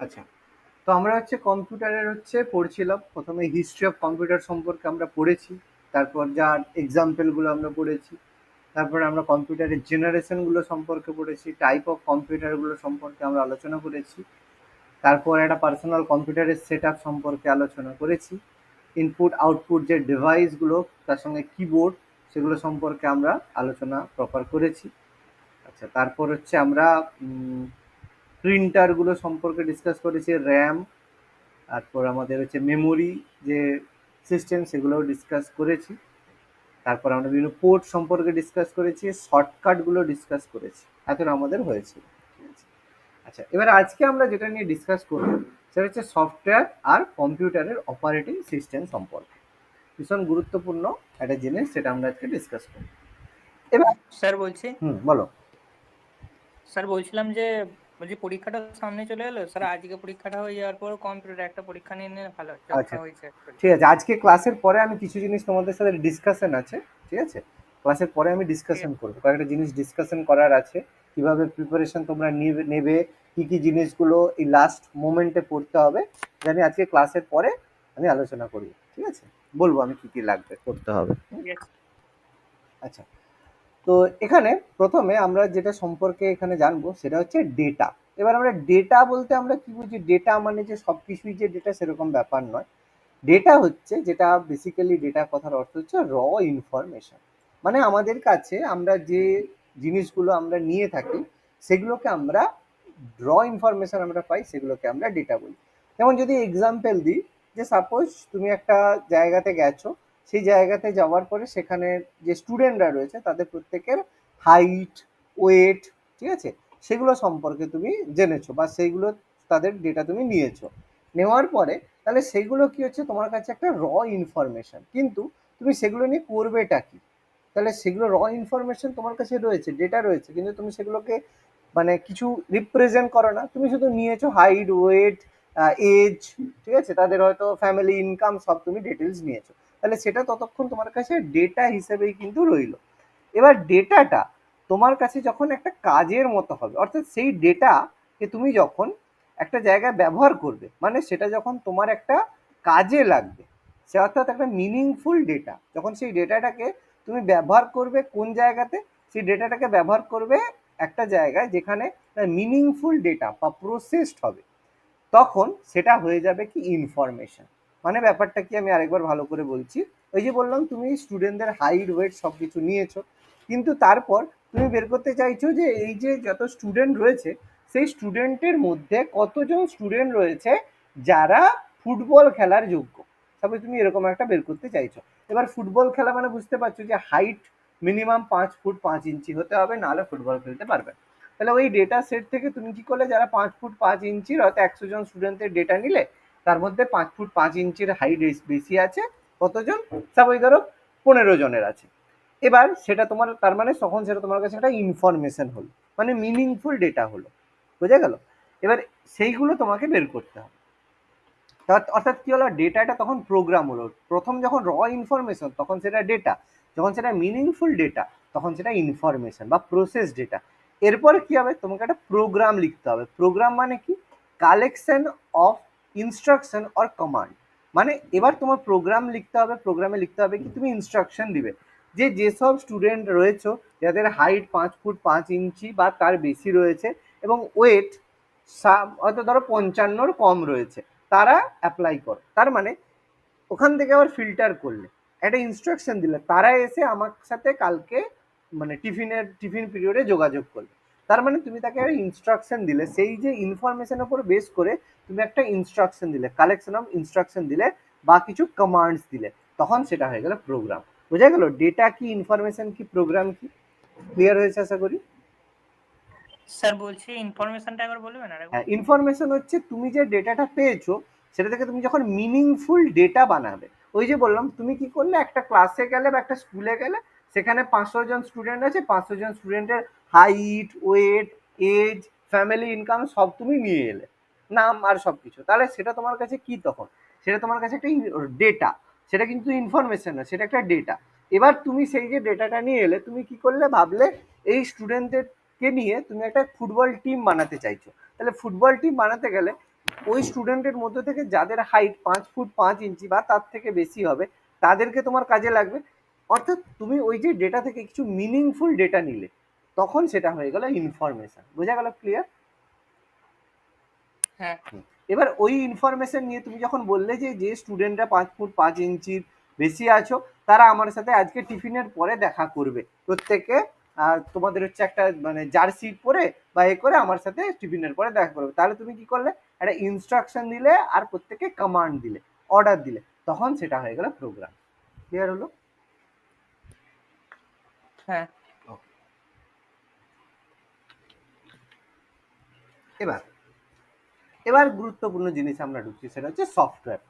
আচ্ছা, তো আমরা কম্পিউটারের পড়ছিলাম। প্রথমে হিস্ট্রি অফ কম্পিউটার সম্পর্কে আমরা পড়েছি। তারপর যার এক্সাম্পলগুলো আমরা পড়েছি। তারপরে আমরা কম্পিউটারের জেনারেশনগুলো সম্পর্কে পড়েছি, টাইপ অফ কম্পিউটারগুলো সম্পর্কে আমরা আলোচনা করেছি। তারপর একটা পার্সোনাল কম্পিউটারের সেট আপ সম্পর্কে আলোচনা করেছি। ইনপুট আউটপুট যে ডিভাইসগুলো, তার সঙ্গে কিবোর্ড, সেগুলো সম্পর্কে আমরা আলোচনা প্রপার করেছি। আচ্ছা, তারপর আমরা প্রিন্টারগুলো সম্পর্কে ডিসকাস করেছি, র্যাম, তারপর আমাদের মেমোরি যে সিস্টেম, সেগুলোও ডিসকাস করেছি। তারপর আমরা বিভিন্ন পোর্ট সম্পর্কে ডিসকাস করেছি, শর্টকাটগুলো ডিসকাস করেছি। এতটা আমাদের হয়েছিল, ঠিক আছে। আচ্ছা, এবার আজকে আমরা যেটা নিয়ে ডিসকাস করব সেটা সফটওয়্যার আর কম্পিউটারের অপারেটিং সিস্টেম সম্পর্কে। ভীষণ গুরুত্বপূর্ণ একটা জিনিস, সেটা আমরা আজকে ডিসকাস করব। এবার স্যার বলছি, বলো। স্যার বলছিলাম যে বলছি পরীক্ষাটা সামনে চলে এলো স্যার, আজকে পরীক্ষাটা হয়ে যাওয়ার পর কম্পিউটার একটা পরীক্ষা নিয়ে নিলে ভালো, আচ্ছা, যতটা হয়েছে actually। ঠিক আছে। আজকে ক্লাসের পরে আমি কিছু জিনিস তোমাদের সাথে ডিসকাশন আছে, ঠিক আছে। ক্লাসের পরে আমি ঠিক ডিসকাশন আছে করবো, কয়েকটা জিনিস ডিসকাশন করার আছে। কিভাবে প্রিপারেশন তোমরা নেবে, কি কি জিনিসগুলো এই লাস্ট মোমেন্টে পড়তে হবে, জানি আজকে ক্লাসের পরে আমি আলোচনা করবো, ঠিক আছে। বলবো আমি কি কি লাগবে করতে হবে। ঠিক আছে আচ্ছা, তো এখানে প্রথমে আমরা যেটা সম্পর্কে এখানে জানবো সেটা ডেটা। এবার আমরা ডেটা বলতে আমরা কি বুঝি? ডেটা মানে যে সবকিছুই যে ডেটা, সেরকম ব্যাপার নয়। ডেটা যেটা বেসিক্যালি, ডেটা কথার অর্থ র ইনফরমেশন। মানে আমাদের কাছে আমরা যে জিনিসগুলো আমরা নিয়ে থাকি, সেগুলোকে আমরা ইনফরমেশন আমরা পাই, সেগুলোকে আমরা ডেটা বলি। যেমন যদি এক্সাম্পল দিই, যে সাপোজ তুমি একটা জায়গাতে গেছো, সেই জায়গাতে যাওয়ার পরে সেখানে যে স্টুডেন্টরা রয়েছে তাদের প্রত্যেকের হাইট, ওয়েট, ঠিক আছে, সেগুলো সম্পর্কে তুমি জেনেছো, বা সেইগুলো তাদের ডেটা তুমি নিয়েছো। নেওয়ার পরে তাহলে সেগুলো কি হচ্ছে, তোমার কাছে একটা ইনফরমেশন। কিন্তু তুমি সেগুলো নিয়ে করবেটা কি? তাহলে সেগুলো ইনফরমেশন তোমার কাছে রয়েছে, ডেটা রয়েছে, কিন্তু তুমি সেগুলোকে মানে কিছু রিপ্রেজেন্ট করো না। তুমি শুধু নিয়েছো হাইট, ওয়েট, এজ, ঠিক আছে, তাদের হয়তো ফ্যামিলি ইনকাম, সব তুমি ডিটেলস নিয়েছো। তাহলে সেটা ততক্ষণ তোমার কাছে ডেটা হিসেবেই কিন্তু রইলো। এবার ডেটাটা তোমার কাছে যখন একটা কাজের মতো হবে, অর্থাৎ সেই ডেটাকে তুমি যখন একটা জায়গায় ব্যবহার করবে, মানে সেটা যখন তোমার একটা কাজে লাগবে, সে অর্থাৎ একটা মিনিংফুল ডেটা, যখন সেই ডেটাটাকে তুমি ব্যবহার করবে কোন জায়গাতে? সেই ডেটাটাকে ব্যবহার করবে একটা জায়গায় যেখানে মিনিংফুল ডেটা বা প্রসেসড হবে, তখন সেটা হয়ে যাবে কি ইনফরমেশন। মানে ব্যাপারটা কি, আমি আরেকবার ভালো করে বলছি। ওই যে বললাম, তুমি স্টুডেন্টদের হাইট, ওয়েট সব কিছু নিয়েছো, কিন্তু তারপর তুমি বের করতে চাইছো যে এই যে যত স্টুডেন্ট রয়েছে, সেই স্টুডেন্টের মধ্যে কতজন স্টুডেন্ট রয়েছে যারা ফুটবল খেলার যোগ্য। তারপরে তুমি এরকম একটা বের করতে চাইছো। এবার ফুটবল খেলা মানে বুঝতে পারছো যে হাইট মিনিমাম 5 ফুট 5 ইঞ্চি হতে হবে, নাহলে ফুটবল খেলতে পারবে না। তাহলে ওই ডেটা সেট থেকে তুমি কি করলে, যারা 5 ফুট 5 ইঞ্চির, হয়তো 100 জন স্টুডেন্টের ডেটা নিলে, তার মধ্যে 5 ফুট 5 ইঞ্চির হাইট বেশি আছে কতজন? সাপোজ ধরো 15 জনের আছে। এবার সেটা তোমার, তার মানে তখন সেটা তোমার কাছে একটা ইনফরমেশন হলো, মানে মিনিংফুল ডেটা হলো। বোঝা গেল? এবার সেইগুলো তোমাকে বের করতে হবে। অর্থাৎ কি হলো, ডেটাটা তখন প্রোগ্রাম হলো। প্রথম যখন ইনফরমেশন, তখন সেটা ডেটা। যখন সেটা মিনিংফুল ডেটা, তখন সেটা ইনফরমেশন বা প্রসেস ডেটা। এরপরে কি হবে, তোমাকে একটা প্রোগ্রাম লিখতে হবে। প্রোগ্রাম মানে কি? Collection of instruction or command. মানে এবার তোমার প্রোগ্রাম লিখতে হবে। প্রোগ্রামে লিখতে হবে কি, তুমি ইনস্ট্রাকশন দিবে যে যেসব স্টুডেন্ট রয়েছে যাদের হাইট 5 ফুট 5 ইঞ্চি বা তার বেশি রয়েছে, এবং ওয়েট হয়তো ধরো 55-র কম রয়েছে, তারা অ্যাপ্লাই করো। তার মানে ওখান থেকে আবার ফিল্টার করলে, একটা ইনস্ট্রাকশন দিলে, তারা এসে আমার সাথে কালকে মানে টিফিন পিরিয়ডে যোগাযোগ করবে। তার মানে তুমি তাকে একটা ইনস্ট্রাকশন দিলে, সেই যে ইনফরমেশনের উপর বেস করে তুমি একটা ইনস্ট্রাকশন দিলে, কালেকশন অফ ইনস্ট্রাকশন দিলে, বা কিছু কমান্ডস দিলে, তখন সেটা হয়ে গেল প্রোগ্রাম। বোঝা গেল ডেটা কি, ইনফরমেশন কি, প্রোগ্রাম কি? ক্লিয়ার হয়েছে আশা করি। স্যার বলছি ইনফরমেশনটা একবার বলবেন আরেকবার। হ্যাঁ, ইনফরমেশন তুমি যে ডেটাটা পেয়েছো, সেটা থেকে তুমি যখন মিনিংফুল ডেটা বানাবে। ওই যে বললাম, তুমি কি করলে, একটা ক্লাসে গেলে বা একটা স্কুলে গেলে, সেখানে 500 জন স্টুডেন্ট আছে, 500 জন স্টুডেন্টের height, weight, age, family income সব তুমি নিয়ে এলে, নাম আর সব কিছু। তাহলে সেটা তোমার কাছে কি তখন? সেটা তোমার কাছে একটা ডেটা। সেটা কিন্তু ইনফরমেশন না, সেটা একটা ডেটা। এবার তুমি সেই যে ডেটাটা নিয়ে এলে, তুমি কি করলে, ভাবলে এই স্টুডেন্টদেরকে নিয়ে তুমি একটা ফুটবল টিম বানাতে চাইছো। তাহলে ফুটবল টিম বানাতে গেলে ওই স্টুডেন্টের মধ্যে থেকে যাদের হাইট 5 ফুট 5 ইঞ্চি বা তার থেকে বেশি হবে তাদেরকে তোমার কাজে লাগবে। অর্থাৎ তুমি ওই যে ডেটা থেকে কিছু মিনিংফুল ডেটা নিলে, তখন সেটা হয়ে গেল ইনফরমেশন। বোঝা গেল? ক্লিয়ার? হ্যাঁ এবার ওই ইনফরমেশন নিয়ে তুমি যখন বললে যে যে স্টুডেন্টরা 5 ফুট 5 ইঞ্চির বেশি আছো তারা আমার সাথে আজকে টিফিনের পরে দেখা করবে, প্রত্যেকে তোমাদের হচ্ছে একটা মানে জার্সি পরে বা এ করে আমার সাথে টিফিনের পরে দেখা করবে। তাহলে তুমি কি করলে, একটা ইনস্ট্রাকশন দিলে আর প্রত্যেকে কমান্ড দিলে, অর্ডার দিলে, তখন সেটা হয়ে গেল প্রোগ্রাম। ক্লিয়ার হলো? হ্যাঁ এবার এবার গুরুত্বপূর্ণ জিনিস আমরা ঢুকছি, সেটা হচ্ছে সফটওয়্যার।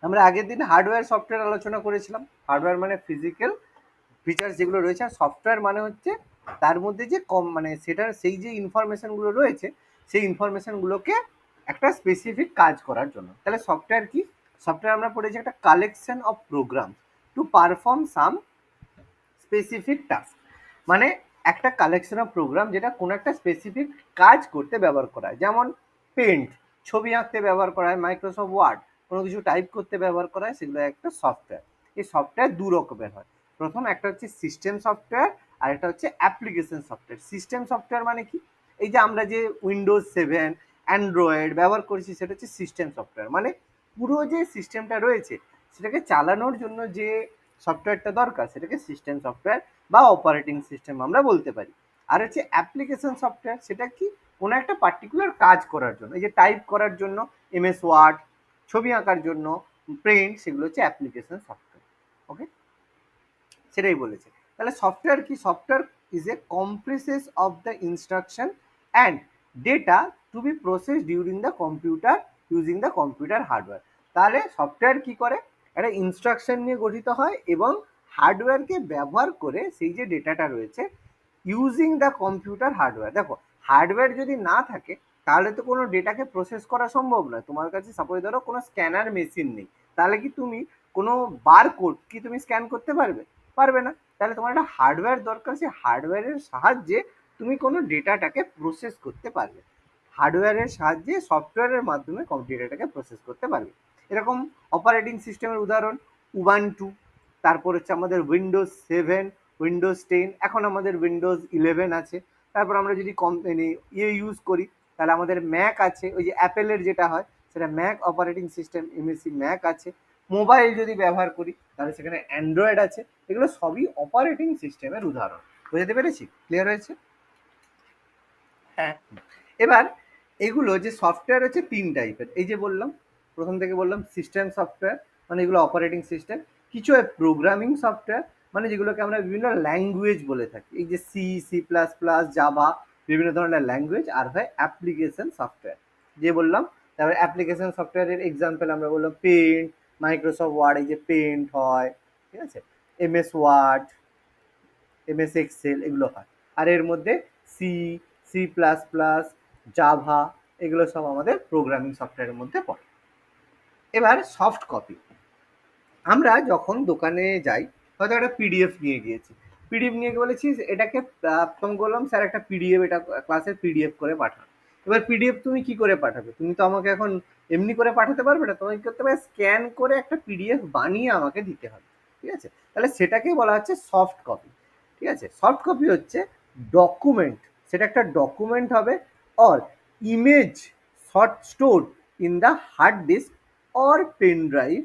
আমরা আগের দিন হার্ডওয়্যার সফটওয়্যার আলোচনা করেছিলাম। হার্ডওয়্যার মানে ফিজিক্যাল ফিচার্স যেগুলো রয়েছে, আর সফটওয়্যার মানে হচ্ছে তার মধ্যে যে মানে সেটার সেই যে ইনফরমেশনগুলো রয়েছে সেই ইনফরমেশনগুলোকে একটা স্পেসিফিক কাজ করার জন্য। তাহলে সফটওয়্যার কি? সফটওয়্যার আমরা পড়েছি একটা collection of program to perform some specific task. মানে একটা কালেকশন অফ প্রোগ্রাম যেটা কোনো একটা স্পেসিফিক কাজ করতে ব্যবহার করা হয়। যেমন পেন্ট, ছবি আঁকতে ব্যবহার করা হয়, মাইক্রোসফট ওয়ার্ড কোনো কিছু টাইপ করতে ব্যবহার করা হয়, সেগুলো একটা সফটওয়্যার। এই সফটওয়্যার দু রকমের হয়। প্রথম একটা হচ্ছে সিস্টেম সফটওয়্যার, আর একটা হচ্ছে অ্যাপ্লিকেশন সফটওয়্যার। সিস্টেম সফটওয়্যার মানে কি? এই যে আমরা যে উইন্ডোজ 7 অ্যান্ড্রয়েড ব্যবহার করছি সেটা হচ্ছে সিস্টেম সফটওয়্যার। মানে পুরো যে সিস্টেমটা রয়েছে সেটাকে চালানোর জন্য যে সফটওয়্যারটা দরকার সেটাকে সিস্টেম সফটওয়্যার বা অপারেটিং সিস্টেম আমরা বলতে পারি। আর হচ্ছে অ্যাপ্লিকেশন সফটওয়্যার, সেটা কি? কোনো একটা পার্টিকুলার কাজ করার জন্য, এই যে টাইপ করার জন্য এমএস ওয়ার্ড, ছবি আঁকার জন্য প্রিন্ট, সেগুলো হচ্ছে অ্যাপ্লিকেশন সফটওয়্যার। ওকে, সেটাই বলেছে। তাহলে সফটওয়্যার কি? Software is a compresses of the instruction and data to be process during the computer using the computer hardware. তাহলে সফটওয়্যার কি করে? একটা ইনস্ট্রাকশন নিয়ে গঠিত হয় এবং হার্ডওয়্যারকে ব্যবহার করে সেই যে ডেটাটা রয়েছে ইউজিং দ্য কম্পিউটার হার্ডওয়্যার। দেখো, হার্ডওয়্যার যদি না থাকে তাহলে তো কোনো ডেটাকে প্রসেস করা সম্ভব নয়। তোমার কাছে সাপোজ ধরো কোনো স্ক্যানার মেশিন নেই, তাহলে কি তুমি কোনো বারকোড কি তুমি স্ক্যান করতে পারবে? পারবে না। তাহলে তোমার একটা হার্ডওয়্যার দরকার, সেই হার্ডওয়্যারের সাহায্যে তুমি কোনো ডেটাটাকে প্রসেস করতে পারবে। হার্ডওয়্যারের সাহায্যে সফটওয়্যারের মাধ্যমে ডেটাটাকে প্রসেস করতে পারবে। এরকম অপারেটিং সিস্টেমের উদাহরণ উবান্টু, তারপর হচ্ছে আমাদের উইন্ডোজ 7, উইন্ডোজ 10, এখন আমাদের উইন্ডোজ 11 আছে। তারপর আমরা যদি কোম্পানি ইউজ করি তাহলে আমাদের ম্যাক আছে, ওই যে অ্যাপেলের যেটা হয় সেটা Mac operating system, MAC Mac আছে। মোবাইল যদি ব্যবহার করি তাহলে সেখানে অ্যান্ড্রয়েড আছে। এগুলো সবই অপারেটিং সিস্টেমের উদাহরণ। বুঝতে পেরেছি? ক্লিয়ার হয়েছে? হ্যাঁ এবার এগুলো যে সফটওয়্যার হচ্ছে 3 টাইপের, এই যে বললাম, প্রথম থেকে বললাম সিস্টেম সফটওয়্যার মানে এগুলো অপারেটিং সিস্টেম। কিছু হয় প্রোগ্রামিং সফটওয়্যার মানে যেগুলোকে আমরা বিভিন্ন ল্যাঙ্গুয়েজ বলে থাকি, এই যে সি++, জাভা, বিভিন্ন ধরনের ল্যাঙ্গুয়েজ। আর হয় অ্যাপ্লিকেশন সফটওয়্যার, যে বললাম। তারপরে অ্যাপ্লিকেশন সফটওয়্যারের এক্সাম্পল আমরা বললাম পেন্ট, মাইক্রোসফট ওয়ার্ড, এই যে পেন্ট হয়, ঠিক আছে, এমএস ওয়ার্ড, এমএস এক্সেল, এগুলো হয়। আর এর মধ্যে সি++, জাভা, এগুলো সব আমাদের প্রোগ্রামিং সফটওয়্যারের মধ্যে পড়ে। এবার সফট কপি, আমরা যখন দোকানে যাই, হয়তো একটা পিডিএফ নিয়ে গিয়েছি, পিডিএফ নিয়ে গিয়ে বলেছি এটাকে তখন বললাম স্যার একটা পিডিএফ, এটা ক্লাসের পিডিএফ করে পাঠান। এবার পিডিএফ তুমি কি করে পাঠাবে? তুমি তো আমাকে এখন এমনি করে পাঠাতে পারবে না, তোমাকে কি করতে হবে, স্ক্যান করে একটা পিডিএফ বানিয়ে আমাকে দিতে হবে। ঠিক আছে? তাহলে সেটাকেই বলা হচ্ছে সফট কপি। ঠিক আছে? সফট কপি হচ্ছে ডকুমেন্ট, সেটা একটা ডকুমেন্ট হবে, or image short store in the hard disk or pen drive,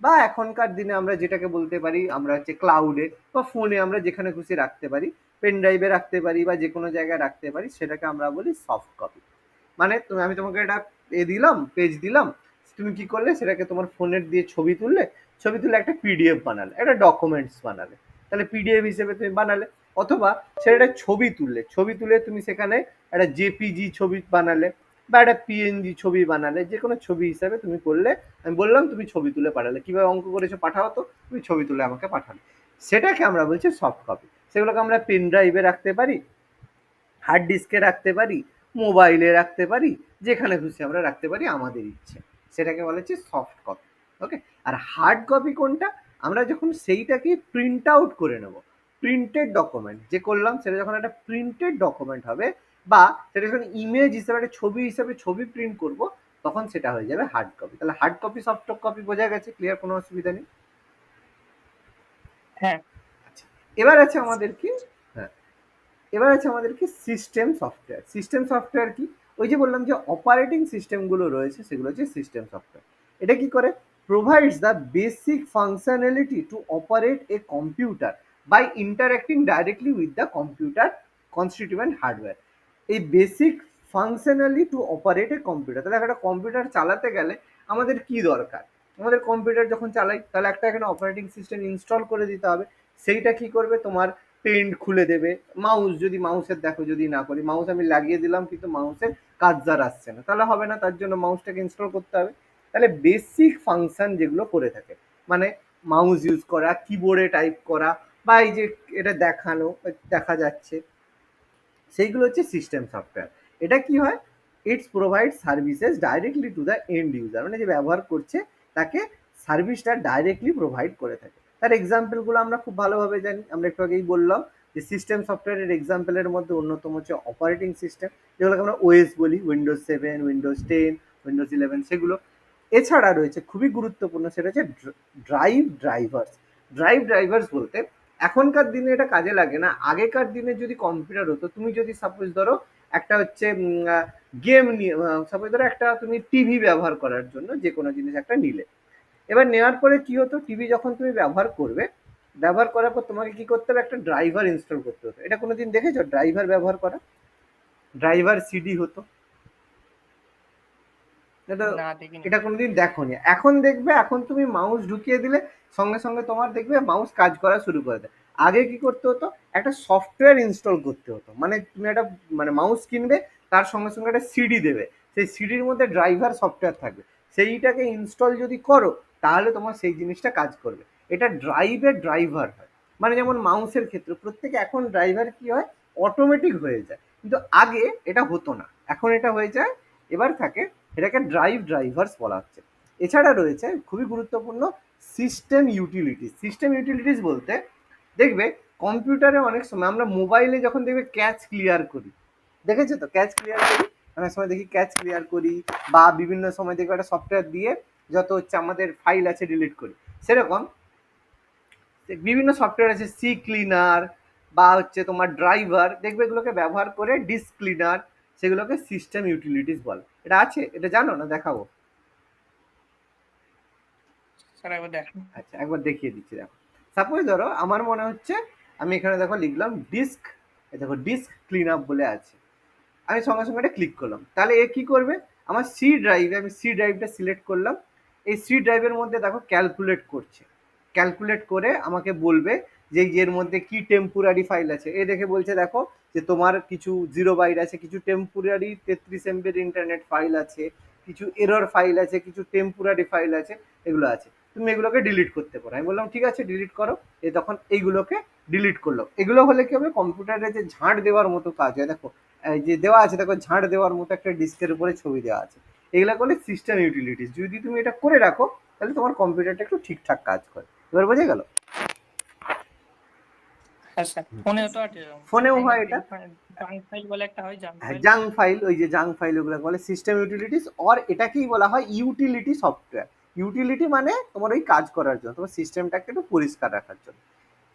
বা এখনকার দিনে আমরা যেটাকে বলতে পারি আমরা হচ্ছে ক্লাউডে বা ফোনে আমরা যেখানে খুশি রাখতে পারি, পেন ড্রাইভে রাখতে পারি বা যে কোনো জায়গায় রাখতে পারি, সেটাকে আমরা বলি সফট কপি। মানে আমি তোমাকে একটা দিলাম, পেজ দিলাম, তুমি কি করলে সেটাকে তোমার ফোনের দিয়ে ছবি তুললে, ছবি তুলে একটা পিডিএফ বানালে, একটা ডকুমেন্টস বানালে, তাহলে পিডিএফ হিসেবে তুমি বানালে। অথবা সেটা একটা ছবি তুললে, ছবি তুলে তুমি সেখানে একটা জেপিজি ছবি বানালে বা একটা পিএনজি ছবি বানালে, যে কোনো ছবি হিসাবে তুমি করলে। আমি বললাম তুমি ছবি তুলে পাঠালে, কিভাবে অঙ্ক করেছো পাঠাও তো, তুমি ছবি তুলে আমাকে পাঠালে, সেটাকে আমরা বলছি সফট কপি। সেগুলোকে আমরা পেন ড্রাইভে রাখতে পারি, হার্ড ডিস্কে রাখতে পারি, মোবাইলে রাখতে পারি, যেখানে খুশি আমরা রাখতে পারি আমাদের ইচ্ছে, সেটাকে বলা হচ্ছে সফট কপি। ওকে, আর হার্ড কপি কোনটা? আমরা যখন সেইটাকে প্রিন্ট আউট করে নেব, প্রিন্টেড ডকুমেন্ট যে করলাম সেটা যখন একটা প্রিন্টেড ডকুমেন্ট হবে, বা সেটা যখন ইমেজ হিসেবে একটা ছবি হিসেবে ছবি প্রিন্ট করব, তখন সেটা হয়ে যাবে হার্ড কপি। তাহলে হার্ড কপি, সফট কপি বোঝা গেছে, ক্লিয়ার, কোনো অসুবিধা নেই। হ্যাঁ আচ্ছা, এবার আছে আমাদের কি, হ্যাঁ, এবার আছে আমাদের কি সিস্টেম সফটওয়্যার। সিস্টেম সফটওয়্যার কি? ওই যে বললাম যে অপারেটিং সিস্টেমগুলো রয়েছে সেগুলো হচ্ছে সিস্টেম সফটওয়্যার। এটা কি করে? Provides the basic functionality to operate a computer by interacting directly with the computer constituent hardware. এই basic functionally to operate a computer, তাহলে একটা কম্পিউটার চালাতে গেলে আমাদের কি দরকার? আমাদের কম্পিউটার যখন চালাই তাহলে একটা এখানে অপারেটিং সিস্টেম ইনস্টল করে দিতে হবে। সেইটা কি করবে? তোমার পেন্ট খুলে দেবে। মাউস, যদি মাউসের দেখো, যদি না করি, মাউস আমি লাগিয়ে দিলাম কিন্তু মাউসের কার্সার আসছে না, তাহলে হবে না, তার জন্য মাউসটাকে ইনস্টল করতে হবে। তাহলে বেসিক ফাংশন যেগুলো করে থাকে, মানে মাউস ইউজ করা, কিবোর্ডে টাইপ করা, বা এই যে এটা দেখানো, দেখা যাচ্ছে, সেইগুলো হচ্ছে সিস্টেম সফটওয়্যার। এটা কি হয়? It's provide services directly to the end user, মানে যে ব্যবহার করছে তাকে সার্ভিসটা ডাইরেক্টলি প্রোভাইড করে থাকে। তার এক্সাম্পলগুলো আমরা খুব ভালোভাবে জানি, আমরা একটু আগেই বললাম যে সিস্টেম সফটওয়্যারের এক্সাম্পলের মধ্যে অন্যতম হচ্ছে অপারেটিং সিস্টেম, যেগুলোকে আমরা ওএস বলি, উইন্ডোজ 7, উইন্ডোজ 10, উইন্ডোজ 11, সেগুলো। এছাড়া রয়েছে খুবই গুরুত্বপূর্ণ, সেটা হচ্ছে ড্রাইভার্স। ড্রাইভার্স বলতে এখনকার দিনে এটা কাজে লাগে না, আগেকার দিনে যদি কম্পিউটার হতো, তুমি যদি সাপোজ ধরো একটা হচ্ছে গেম নিয়ে, সাপোজ ধরো একটা তুমি টিভি ব্যবহার করার জন্য যে কোনো জিনিস একটা নিলে, এবার নেওয়ার পরে কি হতো, টিভি যখন তুমি ব্যবহার করবে, ব্যবহার করার পর তোমাকে কি করতে হবে? একটা ড্রাইভার ইনস্টল করতে হতো। এটা কোনোদিন দেখেছো ড্রাইভার ব্যবহার করা? ড্রাইভার সিডি হতো, এটা, না দেখিনি। এটা কোনোদিন দেখোনি। এখন দেখবে, এখন তুমি মাউস ঢুকিয়ে দিলে সঙ্গে সঙ্গে তোমার দেখবে মাউস কাজ করা শুরু করে দেয়। আগে কি করতে হতো? একটা সফটওয়্যার ইনস্টল করতে হতো, মানে তুমি একটা, মানে মাউস কিনবে, তার সঙ্গে সঙ্গে একটা সিডি দেবে, সেই সিডির মধ্যে ড্রাইভার সফটওয়্যার থাকবে, সেইটাকে ইনস্টল যদি করো তাহলে তোমার সেই জিনিসটা কাজ করবে। এটা ড্রাইভের ড্রাইভার হয়। মানে যেমন মাউসের ক্ষেত্রে প্রত্যেকে এখন ড্রাইভার কি হয়, অটোমেটিক হয়ে যায়, কিন্তু আগে এটা হতো না, এখন এটা হয়ে যায়। এবার থাকে, এটাকে ড্রাইভার্স বলা হচ্ছে। এছাড়া রয়েছে খুবই গুরুত্বপূর্ণ সিস্টেম ইউটিলিটিস। সিস্টেম ইউটিলিটিস বলতে দেখবে কম্পিউটারে অনেক সময় আমরা মোবাইলে যখন দেখবে ক্যাচ ক্লিয়ার করি, দেখেছো তো ক্যাচ ক্লিয়ার করি, অনেক সময় দেখি ক্যাচ ক্লিয়ার করি, বা বিভিন্ন সময় দেখবে একটা সফটওয়্যার দিয়ে যত হচ্ছে আমাদের ফাইল আছে ডিলিট করি, সেরকম বিভিন্ন সফটওয়্যার আছে, সি ক্লিনার বা হচ্ছে তোমার ড্রাইভার, দেখবে এগুলোকে ব্যবহার করে ডিস্ক ক্লিনার, সেগুলোকে সিস্টেম ইউটিলিটিস বলে। এটা আছে, এটা জানো না? দেখাবো। স্যার একবার দেখেন। আচ্ছা, একবার দেখিয়ে দিচ্ছি, দেখো। সাপোজ ধরো আমার মনে হচ্ছে, আমি এখানে দেখো লিখলাম ডিস্ক, দেখো ডিস্ক ক্লিন আপ বলে আছে, আমি সঙ্গে সঙ্গে এটা ক্লিক করলাম, তাহলে এ কি করবে? আমার সি ড্রাইভে, আমি সি ড্রাইভটা সিলেক্ট করলাম, এই সি ড্রাইভের মধ্যে দেখো ক্যালকুলেট করছে, ক্যালকুলেট করে আমাকে বলবে যে এর মধ্যে কি টেম্পোরারি ফাইল আছে। এ দেখে বলছে দেখো যে তোমার কিছু 0 বাইট আছে, কিছু টেম্পোরারি 33 MB ইন্টারনেট ফাইল আছে, কিছু এরর ফাইল আছে, কিছু টেম্পোরারি ফাইল আছে, এগুলো আছে, তুমি এগুলোকে ডিলিট করতে পারো। আমি বললাম ঠিক আছে ডিলিট করো, এ তখন এইগুলোকে ডিলিট করলো। এগুলো হলে কি হবে? কম্পিউটারে যে ঝাঁট দেওয়ার মতো কাজ হয়, দেখো এই যে দেওয়া আছে, দেখো ঝাঁট দেওয়ার মতো একটা ডিস্কের উপরে ছবি দেওয়া আছে, এগুলো করলে সিস্টেম ইউটিলিটিস। যদি তুমি এটা করে রাখো তাহলে তোমার কম্পিউটারটা একটু ঠিকঠাক কাজ করে। এবার বোঝা গেল? হ্যাঁ স্যার, ফোনেও তো আছে, ফোনেও হয় এটা, জাঙ্ক ফাইল বলে একটা হয়, জাঙ্ক হ্যাঁ ফাইল। জাঙ্ক ফাইল, ওই যে জাঙ্ক ফাইল ওগুলো বলে সিস্টেম ইউটিলিটিস। আর এটাকেই বলা হয় ইউটিলিটি সফটওয়্যার। ইউটিলিটি মানে তোমার ওই কাজ করার জন্য, তোমার সিস্টেমটাকে একটু পরিষ্কার রাখার জন্য।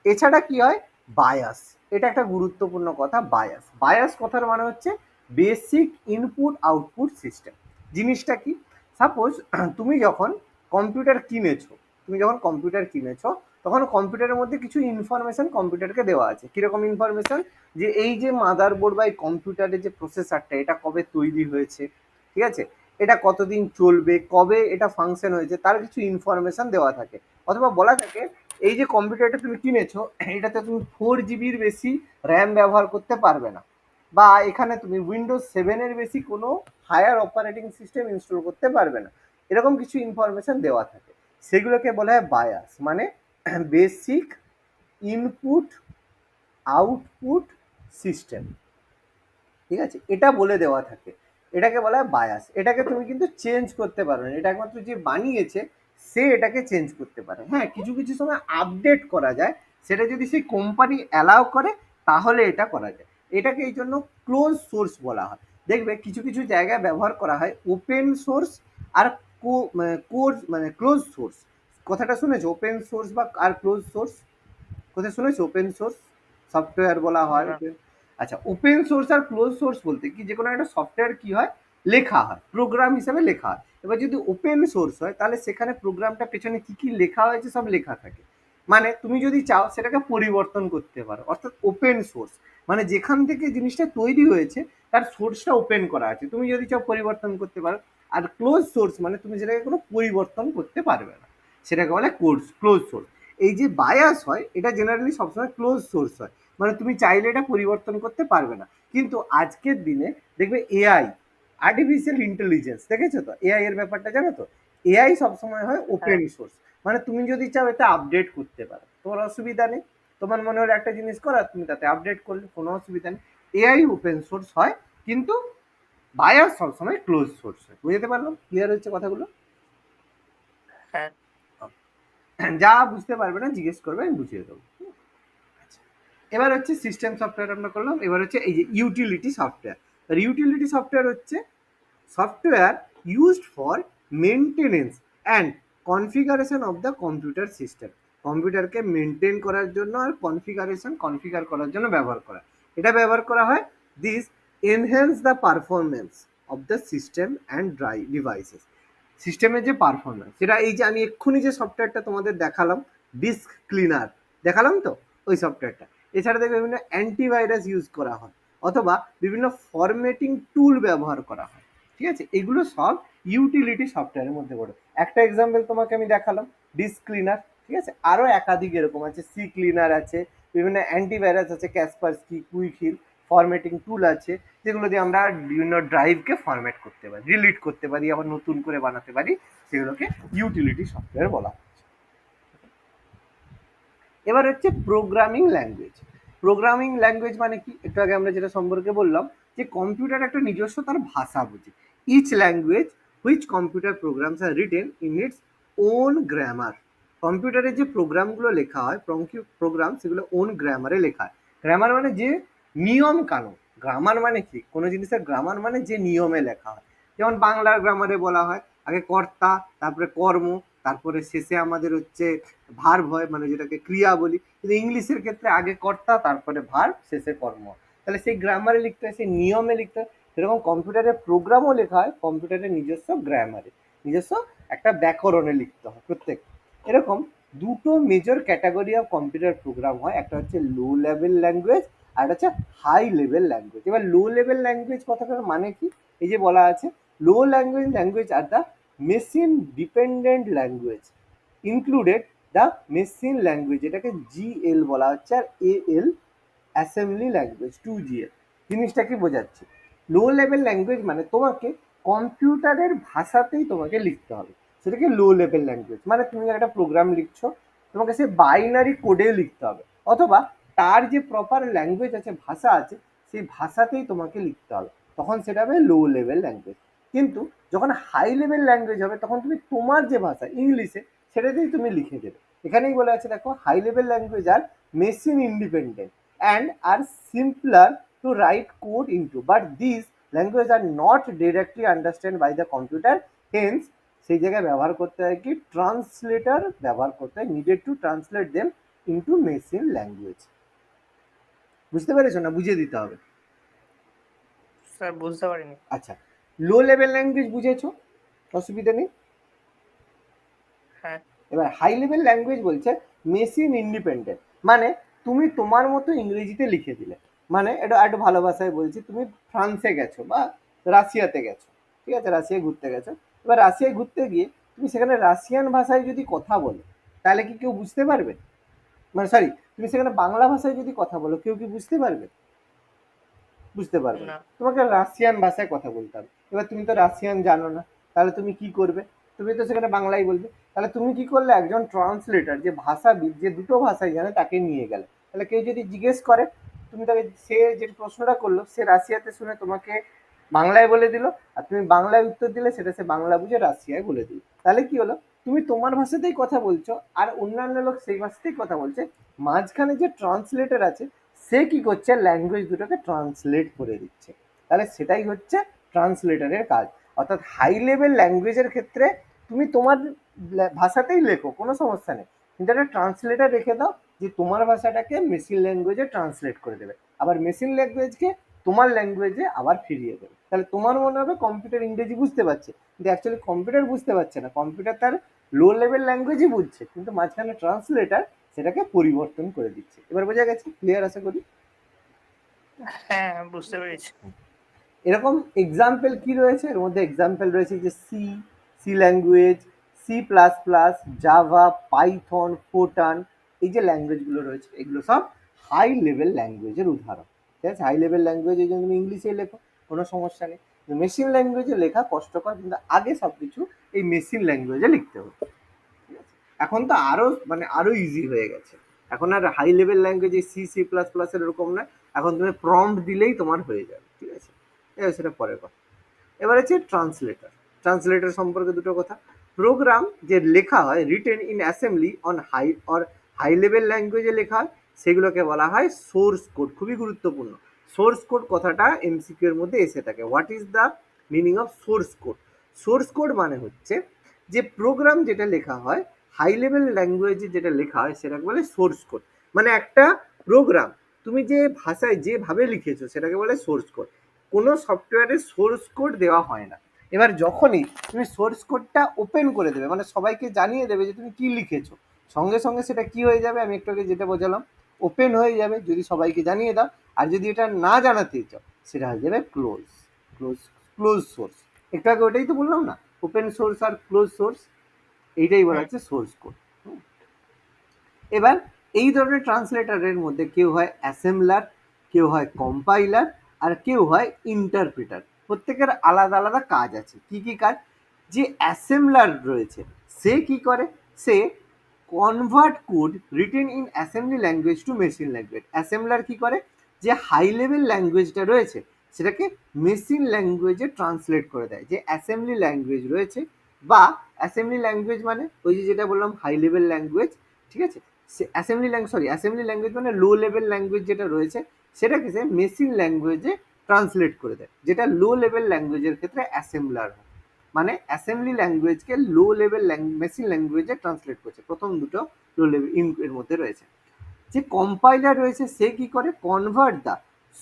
এছাড়া কি হয়? বায়াস, এটা একটা গুরুত্বপূর্ণ কথা। বায়াস, বায়াস কথার মানে হচ্ছে বেসিক ইনপুট আউটপুট সিস্টেম। জিনিসটা কি? সাপোজ তুমি যখন কম্পিউটার কিনেছো, তুমি যখন কম্পিউটার কিনেছো তখন কম্পিউটারের মধ্যে কিছু ইনফরমেশন কম্পিউটারকে দেওয়া আছে। কিরকম ইনফরমেশন? যে এই যে মাদারবোর্ড বা এই কম্পিউটারের যে প্রসেসরটা, এটা কবে তৈরি হয়েছে, ঠিক আছে, এটা কতদিন চলবে, কবে এটা ফাংশন হয়েছে, তার কিছু ইনফরমেশন দেওয়া থাকে। অথবা বলা থাকে এই যে কম্পিউটারটা তুমি কিনেছো, এটাতে তুমি 4 GB বেশি র্যাম ব্যবহার করতে পারবে না, বা এখানে তুমি উইন্ডোজ 7 বেশি কোনো হায়ার অপারেটিং সিস্টেম ইনস্টল করতে পারবে না, এরকম কিছু ইনফরমেশন দেওয়া থাকে। সেগুলোকে বলা হয় বায়াস, মানে বেসিক ইনপুট আউটপুট সিস্টেম, ঠিক আছে, এটা বলে দেওয়া থাকে, এটাকে বলা হয় বায়াস। এটাকে তুমি কিন্তু চেঞ্জ করতে পারো না, এটা একমাত্র যে বানিয়েছে সে এটাকে চেঞ্জ করতে পারে। হ্যাঁ, কিছু কিছু সময় আপডেট করা যায়, সেটা যদি সেই কোম্পানি অ্যালাউ করে তাহলে এটা করা যায়। এটাকে এই জন্য ক্লোজ সোর্স বলা হয়। দেখবে কিছু কিছু জায়গায় ব্যবহার করা হয় ওপেন সোর্স আর কোর্স মানে ক্লোজ সোর্স। কথাটা শুনেছো ওপেন সোর্স বা আর ক্লোজ সোর্স? কোথায় শুনেছো ওপেন সোর্স সফটওয়্যার বলা হয়? না আচ্ছা, ওপেন সোর্স আর ক্লোজ সোর্স বলতে কি, যে কোনো একটা সফটওয়্যার কি হয়, লেখা হয়, প্রোগ্রাম হিসেবে লেখা হয়। এবার যদি ওপেন সোর্স হয় তাহলে সেখানে প্রোগ্রামটা পেছনে কি কি লেখা হয়েছে সব লেখা থাকে। মানে তুমি যদি চাও সেটাকে পরিবর্তন করতে পারো, অর্থাৎ ওপেন সোর্স মানে যেখান থেকে জিনিসটা তৈরি হয়েছে তার সোর্সটা ওপেন করা আছে, তুমি যদি চাও পরিবর্তন করতে পারো। আর ক্লোজ সোর্স মানে তুমি সেটাকে কোনো পরিবর্তন করতে পারবে না, সেটাকে বলে ক্লোজ সোর্স। এই যে বায়াস হয় এটা জেনারেলি সবসময় ক্লোজ সোর্স হয়, মানে তুমি চাইলে এটা পরিবর্তন করতে পারবে না। কিন্তু আজকের দিনে দেখবে এআই, আর্টিফিশিয়াল ইন্টেলিজেন্স, দেখেছো তো এআই এর ব্যাপারটা জানো তো? এআই সবসময় হয় হ্যাঁ ওপেন সোর্স, মানে তুমি যদি চাও এতে আপডেট করতে পারো, তোমার অসুবিধা নেই। তোমার মনে হলো একটা জিনিস করার, তুমি তাতে আপডেট করলে কোনো অসুবিধা নেই। এআই ওপেন সোর্স হয়, কিন্তু বায়াস সবসময় ক্লোজ সোর্স হয়। বুঝতে পারলাম? ক্লিয়ার হচ্ছে কথাগুলো? হ্যাঁ যা বুঝতে পারবে না জিজ্ঞেস করবে, আমি বুঝিয়ে দেবো। এবার হচ্ছে সিস্টেম সফটওয়্যার আমরা করলাম, এবার হচ্ছে এই যে ইউটিলিটি সফটওয়্যার। ইউটিলিটি সফটওয়্যার হচ্ছে software used for maintenance and configuration of the computer system. কম্পিউটারকে মেনটেন করার জন্য আর কনফিগার করার জন্য ব্যবহার করা। এটা ব্যবহার করা হয় this enhance the performance of the system and devices. সিস্টেমের যে পারফরমেন্স সেটা, এই যে আমি এক্ষুনি যে সফটওয়্যারটা তোমাদের দেখালাম, ডিস্ক ক্লিনার দেখালাম তো, ওই সফটওয়্যারটা। এছাড়া দেখবে বিভিন্ন অ্যান্টিভাইরাস ইউজ করা হয়, অথবা বিভিন্ন ফরম্যাটিং টুল ব্যবহার করা হয়। ঠিক আছে, এগুলো সব ইউটিলিটি সফটওয়্যারের মধ্যে পড়ে। একটা এক্সাম্পল তোমাকে আমি দেখালাম, ডিস্ক ক্লিনার। ঠিক আছে, আরও একাধিক এরকম আছে, সি ক্লিনার আছে, বিভিন্ন অ্যান্টিভাইরাস আছে, ক্যাসপারস্কি, কুইকহিল, ফরম্যাটিং টুল আছে, যেগুলো দিয়ে আমরা বিভিন্ন ড্রাইভকে ফরম্যাট করতে পারি, ডিলিট করতে পারি, আবার নতুন করে বানাতে পারি, সেগুলোকে ইউটিলিটি সফটওয়্যার বলা হয়। এবার হচ্ছে প্রোগ্রামিং ল্যাঙ্গুয়েজ। প্রোগ্রামিং ল্যাঙ্গুয়েজ মানে কি, একটু আগে আমরা যেটা সম্পর্কে বললাম, যে কম্পিউটার একটা নিজস্ব তার ভাষা বুঝে। Each language which computer programs are written in its own grammar. কম্পিউটারে যে প্রোগ্রামগুলো লেখা হয়, প্রোগ্রাম, সেগুলো ওন গ্রামারে লেখা হয়। গ্রামার মানে যে নিয়ম কানুন। গ্রামার মানে কি, কোনো জিনিসের গ্রামার মানে যে নিয়মে লেখা হয়। যেমন বাংলার গ্রামারে বলা হয় আগে কর্তা, তারপরে কর্ম, তারপরে শেষে আমাদের হচ্ছে ভার্ব হয়, মানে যেটাকে ক্রিয়া বলি। কিন্তু ইংলিশের ক্ষেত্রে আগে কর্তা, তারপরে ভার্ব, শেষে কর্ম। তাহলে সেই গ্রামারে লিখতে হয়, সেই নিয়মে লিখতে হয়। সেরকম কম্পিউটারে প্রোগ্রামও লেখা হয় কম্পিউটারের নিজস্ব গ্রামারে, নিজস্ব একটা ব্যাকরণে লিখতে হয় প্রত্যেক। এরকম দুটো major category of computer program হয়, একটা হচ্ছে লো লেভেল ল্যাঙ্গুয়েজ আর একটা হচ্ছে হাই লেভেল ল্যাঙ্গুয়েজ। এবার লো লেভেল ল্যাঙ্গুয়েজ কথাটার মানে কি, এই যে বলা আছে লো ল্যাঙ্গুয়েজ আর the machine dependent language included the machine language, এটাকে জিএল বলা হচ্ছে, আর এএল অ্যাসেম্বলি ল্যাঙ্গুয়েজ 2GL। জিনিসটা কি বোঝাচ্ছে, লো লেভেল ল্যাঙ্গুয়েজ মানে তোমাকে কম্পিউটারের ভাষাতেই তোমাকে লিখতে হবে, সেটাকে লো লেভেল ল্যাঙ্গুয়েজ। মানে তুমি একটা প্রোগ্রাম লিখছো, তোমাকে সে বাইনারি কোডে লিখতে হবে, অথবা তার যে প্রপার ল্যাঙ্গুয়েজ আছে, ভাষা আছে, সেই ভাষাতেই তোমাকে লিখতে হবে, তখন সেটা হবে লো লেভেল ল্যাঙ্গুয়েজ। কিন্তু যখন হাই লেভেল ল্যাঙ্গুয়েজ হবে তখন তুমি তোমার যে ভাষা ইংলিশে, সেটাতেই তুমি লিখে দেবে। এখানেই বলে আছে দেখো, high level language are machine independent and are simpler to write code into, but these languages are not directly understood by the computer, hence সেই জায়গায় ব্যবহার করতে হয় কি, ট্রান্সলেটর ব্যবহার করতে হয়, needed to translate them into machine language. বুঝতে পেরেছো না, বুঝিয়ে দিতে হবে? স্যার বুঝতে পারিনি। আচ্ছা, লো লেভেল ল্যাঙ্গুয়েজ বুঝেছো, অসুবিধা নেই। হ্যাঁ এবার হাই লেভেল ল্যাঙ্গুয়েজ বলছে মেশিন ইন্ডিপেন্ডেন্ট, মানে তুমি তোমার মতো ইংরেজিতে লিখে দিলে। মানে এটা একটু ভালো ভাষায় বলছি, তুমি ফ্রান্সে গেছো বা রাশিয়াতে গেছো, ঠিক আছে, রাশিয়ায় ঘুরতে গেছো। এবার রাশিয়ায় ঘুরতে গিয়ে তুমি সেখানে রাশিয়ান ভাষায় যদি কথা বলো, তাহলে কি কেউ বুঝতে পারবে? মানে সরি, তুমি সেখানে বাংলা ভাষায় যদি কথা বলো, কেউ কি বুঝতে পারবে? বুঝতে পারবে না। না তোমাকে রাশিয়ান ভাষায় কথা বলতে হবে। এবার তুমি তো রাশিয়ান জানো না, তাহলে তুমি কি করবে? তুমি তো সেখানে বাংলাই বলবে। তাহলে তুমি কি করলে, একজন ট্রান্সলেটর, যে ভাষাবিদ, যে দুটো ভাষাই জানে, তাকে নিয়ে গেলে। তাহলে কেউ যদি জিজ্ঞেস করে, তুমি তাকে, সে যে প্রশ্নটা করলো সে রাশিয়াতে শুনে তোমাকে বাংলায় বলে দিল, আর তুমি বাংলায় উত্তর দিলে, সেটা সে বাংলা বুঝে রাশিয়ায় বলে দিল। তাহলে কি হলো, তুমি তোমার ভাষাতেই কথা বলছো, আর অন্যান্য লোক সেই ভাষাতেই কথা বলছে। মাঝখানে যে ট্রান্সলেটর আছে, সে কি করছে, ল্যাঙ্গুয়েজ দুটোকে ট্রান্সলেট করে দিচ্ছে। তাহলে সেটাই হচ্ছে ট্রান্সলেটারের কাজ। অর্থাৎ হাই লেভেল ল্যাঙ্গুয়েজের ক্ষেত্রে তুমি তোমার ভাষাতেই লেখো, কোনো সমস্যা নেই, কিন্তু একটা ট্রান্সলেটার রেখে দাও যে তোমার ভাষাটাকে মেশিন ল্যাঙ্গুয়েজে ট্রান্সলেট করে দেবে, আবার মেশিন ল্যাঙ্গুয়েজকে তোমার ল্যাঙ্গুয়েজে আবার ফিরিয়ে দেবে। তাহলে তোমার মনে হবে কম্পিউটার ইংরেজি বুঝতে পারছে, কিন্তু অ্যাকচুয়ালি কম্পিউটার বুঝতে পারছে না, কম্পিউটার তার লো লেভেল ল্যাঙ্গুয়েজই বুঝছে, কিন্তু মাঝখানে ট্রান্সলেটার সেটাকে পরিবর্তন করে দিচ্ছে। এবার বোঝা গেছে? ক্লিয়ার আশা করি। হ্যাঁ, বুঝতে পেরেছি। এরকম এক্সাম্পল কি রয়েছে এর মধ্যে? এক্সাম্পল রয়েছে যে C, C language, C plus plus, Java, Python, Fortran, এই যে ল্যাঙ্গুয়েজগুলো রয়েছে এগুলো সব হাই লেভেল ল্যাঙ্গুয়েজের উদাহরণ। ঠিক আছে? হাই লেভেল ল্যাঙ্গুয়েজ এই জন্য তুমি ইংলিশে লেখো, কোনো সমস্যা নেই। মেশিন ল্যাঙ্গুয়েজে লেখা কষ্টকর, কিন্তু আগে সব কিছু এই মেশিন ল্যাঙ্গুয়েজে লিখতে হতো। ঠিক আছে? এখন তো আরো ইজি হয়ে গেছে। এখন আর হাই লেভেল ল্যাঙ্গুয়েজে সি, সি প্লাস প্লাস এরকম না, এখন তুমি প্রম্পট দিলেই তোমার হয়ে যাবে। ঠিক আছে? সেটা পরের কথা। এবার হচ্ছে ট্রান্সলেটর। ট্রান্সলেটর সম্পর্কে দুটো কথা। প্রোগ্রাম যে লেখা হয় written in assembly on high level ল্যাঙ্গুয়েজে লেখা হয়, সেগুলোকে বলা হয় সোর্স কোড। খুবই গুরুত্বপূর্ণ। সোর্স কোড কথাটা এমসিকিউ এর মধ্যে এসে থাকে। What is the meaning of swords code? Source code মানে হচ্ছে যে প্রোগ্রাম যেটা লেখা হয় হাই লেভেল ল্যাঙ্গুয়েজে, যেটা লেখা হয় সেটাকে বলে সোর্স কোড। মানে একটা প্রোগ্রাম তুমি যে ভাষায় যেভাবে লিখেছো সেটাকে বলে সোর্স কোড। কোনো সফটওয়্যারে সোর্স কোড দেওয়া হয় না। এবার যখনই তুমি সোর্স কোডটা ওপেন করে দেবে, মানে সবাইকে জানিয়ে দেবে যে তুমি কি লিখেছো, সঙ্গে সঙ্গে সেটা কি হয়ে যাবে, আমি একটু আগে যেটা বোঝালাম, ওপেন হয়ে যাবে যদি সবাইকে জানিয়ে দাও। আর যদি এটা না জানাতে চাও সেটা হয়ে যাবে ক্লোজ। Close close source. একটু আগে ওটাই তো বললাম না, ওপেন সোর্স আর ক্লোজ সোর্স, এইটাই বলা হচ্ছে সোর্স কোড। এবার এই ধরনের ট্রান্সলেটারের মধ্যে কেউ হয় অ্যাসেম্বলার, কেউ হয় কম্পাইলার, আর কেউ হয় ইন্টারপ্রিটার। প্রত্যেকের আলাদা আলাদা কাজ আছে। কি কি কাজ? যে অ্যাসেম্বলার রয়েছে সে কি করে? সে convert code written in assembly language to machine language. Assembler কি করে? যে হাই লেভেল ল্যাঙ্গুয়েজটা রয়েছে সেটাকে মেশিন ল্যাঙ্গুয়েজে ট্রান্সলেট করে দেয়। যে অ্যাসেম্বলি ল্যাঙ্গুয়েজ রয়েছে, বা অ্যাসেম্বলি ল্যাঙ্গুয়েজ মানে ওই যে যেটা বললাম হাই লেভেল ল্যাঙ্গুয়েজ, ঠিক আছে, অ্যাসেম্বলি ল্যাঙ্গুয়েজ মানে লো লেভেল ল্যাঙ্গুয়েজ যেটা রয়েছে সেটাকে সে মেশিন ল্যাঙ্গুয়েজে ট্রান্সলেট করে দেয়, যেটা লো লেভেল ল্যাঙ্গুয়েজের ক্ষেত্রে অ্যাসেম্বলার হয়। মানে অ্যাসেম্বলি ল্যাঙ্গুয়েজকে লো লেভেল মেশিন ল্যাঙ্গুয়েজে ট্রান্সলেট করছে। প্রথম দুটো লো লেভেল এর মধ্যে রয়েছে। যে কম্পাইলার রয়েছে সে কি করে? কনভার্ট দা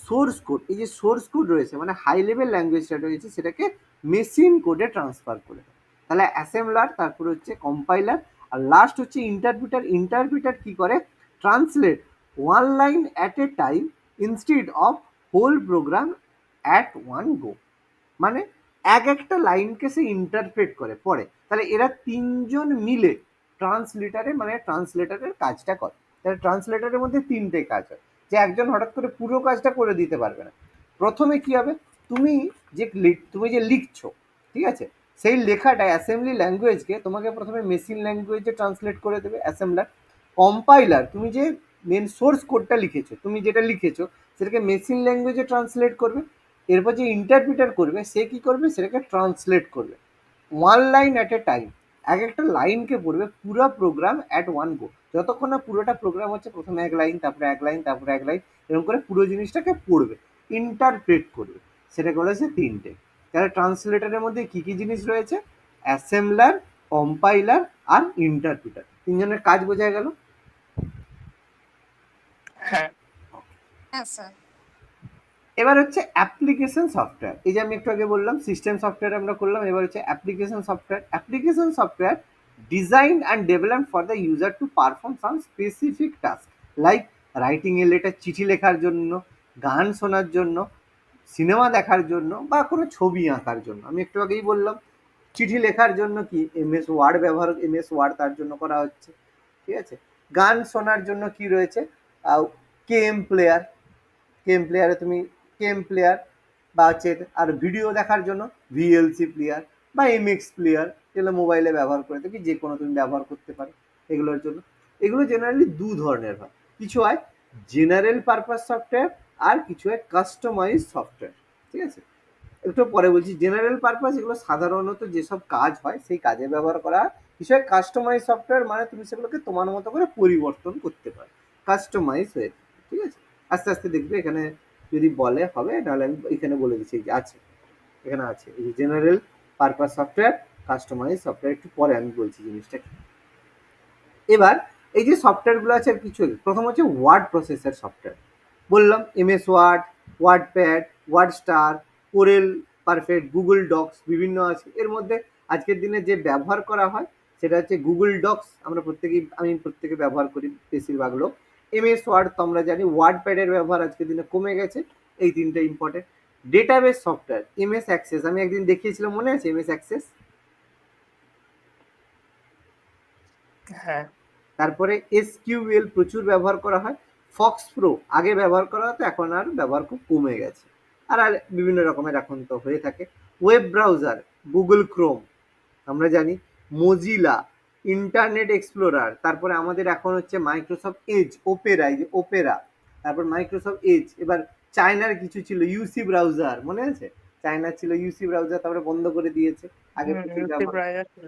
সোর্স কোড, এই যে সোর্স কোড রয়েছে মানে হাই লেভেল ল্যাঙ্গুয়েজটা রয়েছে সেটাকে মেশিন কোডে ট্রান্সফার করে দেয়। তাহলে অ্যাসেম্বলার, তারপর হচ্ছে কম্পাইলার, আর লাস্ট হচ্ছে ইন্টারপ্রিটার। ইন্টারপ্রিটার কি করে? Translate one line at a time instead of whole program at one go. মানে একটা লাইনকে সে ইন্টারপ্রেট করে পড়ে। তাহলে এরা তিনজন মিলে ট্রান্সলেটারের কাজটা করে। তাহলে ট্রান্সলেটারের মধ্যে তিনটে কাজ হয়, যে একজন হঠাৎ করে পুরো কাজটা করে দিতে পারবে না। প্রথমে কি হবে? তুমি যে লিখছো, ঠিক আছে, সেই লেখাটা অ্যাসেম্বলি ল্যাঙ্গুয়েজকে তোমাকে প্রথমে মেশিন ল্যাঙ্গুয়েজে ট্রান্সলেট করে দেবে অ্যাসেম্বলার। কম্পাইলার, তুমি যে মেন সোর্স কোডটা লিখেছো, তুমি যেটা লিখেছো সেটাকে মেশিন ল্যাঙ্গুয়েজে ট্রান্সলেট করবে। এরপর যে ইন্টারপ্রিটার করবে সে কি করবে? সেটাকে ট্রান্সলেট করবে one line at a time. একটা লাইনকে পড়বে পুরো প্রোগ্রাম অ্যাট ওয়ান গো। যতক্ষণ না পুরোটা প্রোগ্রাম হচ্ছে প্রথমে এক লাইন, তারপরে এক লাইন, তারপরে এক লাইন, এরকম করে পুরো জিনিসটাকে পড়বে, ইন্টারপ্রেট করবে। সেটা করেছে তিনটে। তাহলে ট্রান্সলেটারের মধ্যে কি কি জিনিস রয়েছে? অ্যাসেম্বলার, কম্পাইলার আর ইন্টারপ্রিটার। তিনজনের কাজ বোঝা গেল? হ্যাঁ। হ্যাঁ স্যার। এবার হচ্ছে অ্যাপ্লিকেশন সফটওয়্যার। এই যে আমি একটু আগে বললাম সিস্টেম সফটওয়্যার আমরা করলাম, এবার হচ্ছে application software. Application software design and develop for the user to perform some specific task, like writing a letter, চিঠি লেখার জন্য, গান শোনার জন্য, সিনেমা দেখার জন্য, বা কোনো ছবি আঁকার জন্য। আমি একটু আগেই বললাম চিঠি লেখার জন্য কি এমএস ওয়ার্ড ব্যবহার, এমএস ওয়ার্ড তার জন্য করা হচ্ছে, ঠিক আছে। গান শোনার জন্য কি রয়েছে? কেএম প্লেয়ার, কেএম প্লেয়ারে তুমি কেএম প্লেয়ার, বা হচ্ছে আর ভিডিও দেখার জন্য ভিএলসি প্লেয়ার বা এমএক্স প্লেয়ার, যেগুলো মোবাইলে ব্যবহার করে থাকি, যে কোনো তুমি ব্যবহার করতে পারো এগুলোর জন্য। এগুলো জেনারেলি দু ধরনের হয়, কিছু হয় জেনারেল পারপাস সফটওয়্যার, আর কিছু হয় কাস্টমাইজ সফটওয়্যার, ঠিক আছে। একটু পরে বলছি। জেনারেল পারপাস এগুলো সাধারণত যেসব কাজ হয় সেই কাজে ব্যবহার করা হয়। কিছু হয় কাস্টমাইজ সফটওয়্যার, মানে তুমি সেগুলোকে তোমার মতো করে পরিবর্তন করতে পারো, কাস্টমাইজ হয়ে, ঠিক আছে। আস্তে আস্তে দেখবে এখানে যদি বলে হবে, নাহলে আমি এখানে বলে দিচ্ছি যে আছে, এখানে আছে এই general purpose software, customise software, একটু পরে আমি বলছি জিনিসটা। এবার এই যে সফটওয়্যারগুলো আছে আর কিছু, প্রথম হচ্ছে ওয়ার্ড প্রসেসর সফটওয়্যার, বললাম MS Word, Word Pad, Word Star, Corel Perfect, Google Docs, বিভিন্ন আছে। এর মধ্যে আজকের দিনে যে ব্যবহার করা হয় সেটা হচ্ছে গুগল ডক্স, আমি প্রত্যেকে ব্যবহার করি বেশিরভাগ লোক। এমএস ওয়ার্ড তো আমরা জানি, ওয়ার্ড প্যাডের ব্যবহার আজকের দিনে কমে গেছে। এই তিনটে important. Database software, MS access, আমি একদিন দেখিয়েছিলাম, মনে আছে এমএস অ্যাক্সেস? হ্যাঁ। তারপরে এসকিউএল প্রচুর ব্যবহার করা হয়। ফক্স প্রো আগে ব্যবহার করা হতো, এখন আর ব্যবহার খুব কমে গেছে। আর বিভিন্ন রকমের এখন তো হয়ে থাকে। ওয়েব ব্রাউজার, গুগল ক্রোম আমরা জানি, মোজিলা, ইন্টারনেট এক্সপ্লোরার, তারপরে আমাদের এখন হচ্ছে মাইক্রোসফট এজ, ওপেরা, এই যে ওপেরা, তারপর মাইক্রোসফট এজ। এবার চায়নার কিছু ছিল ইউসি ব্রাউজার, মনে আছে? চায়নার ছিল ইউসি ব্রাউজার, তারপরে বন্ধ করে দিয়েছে, আগে প্রচুর ইউসি ব্যবহার। ব্রাউজার ছিল,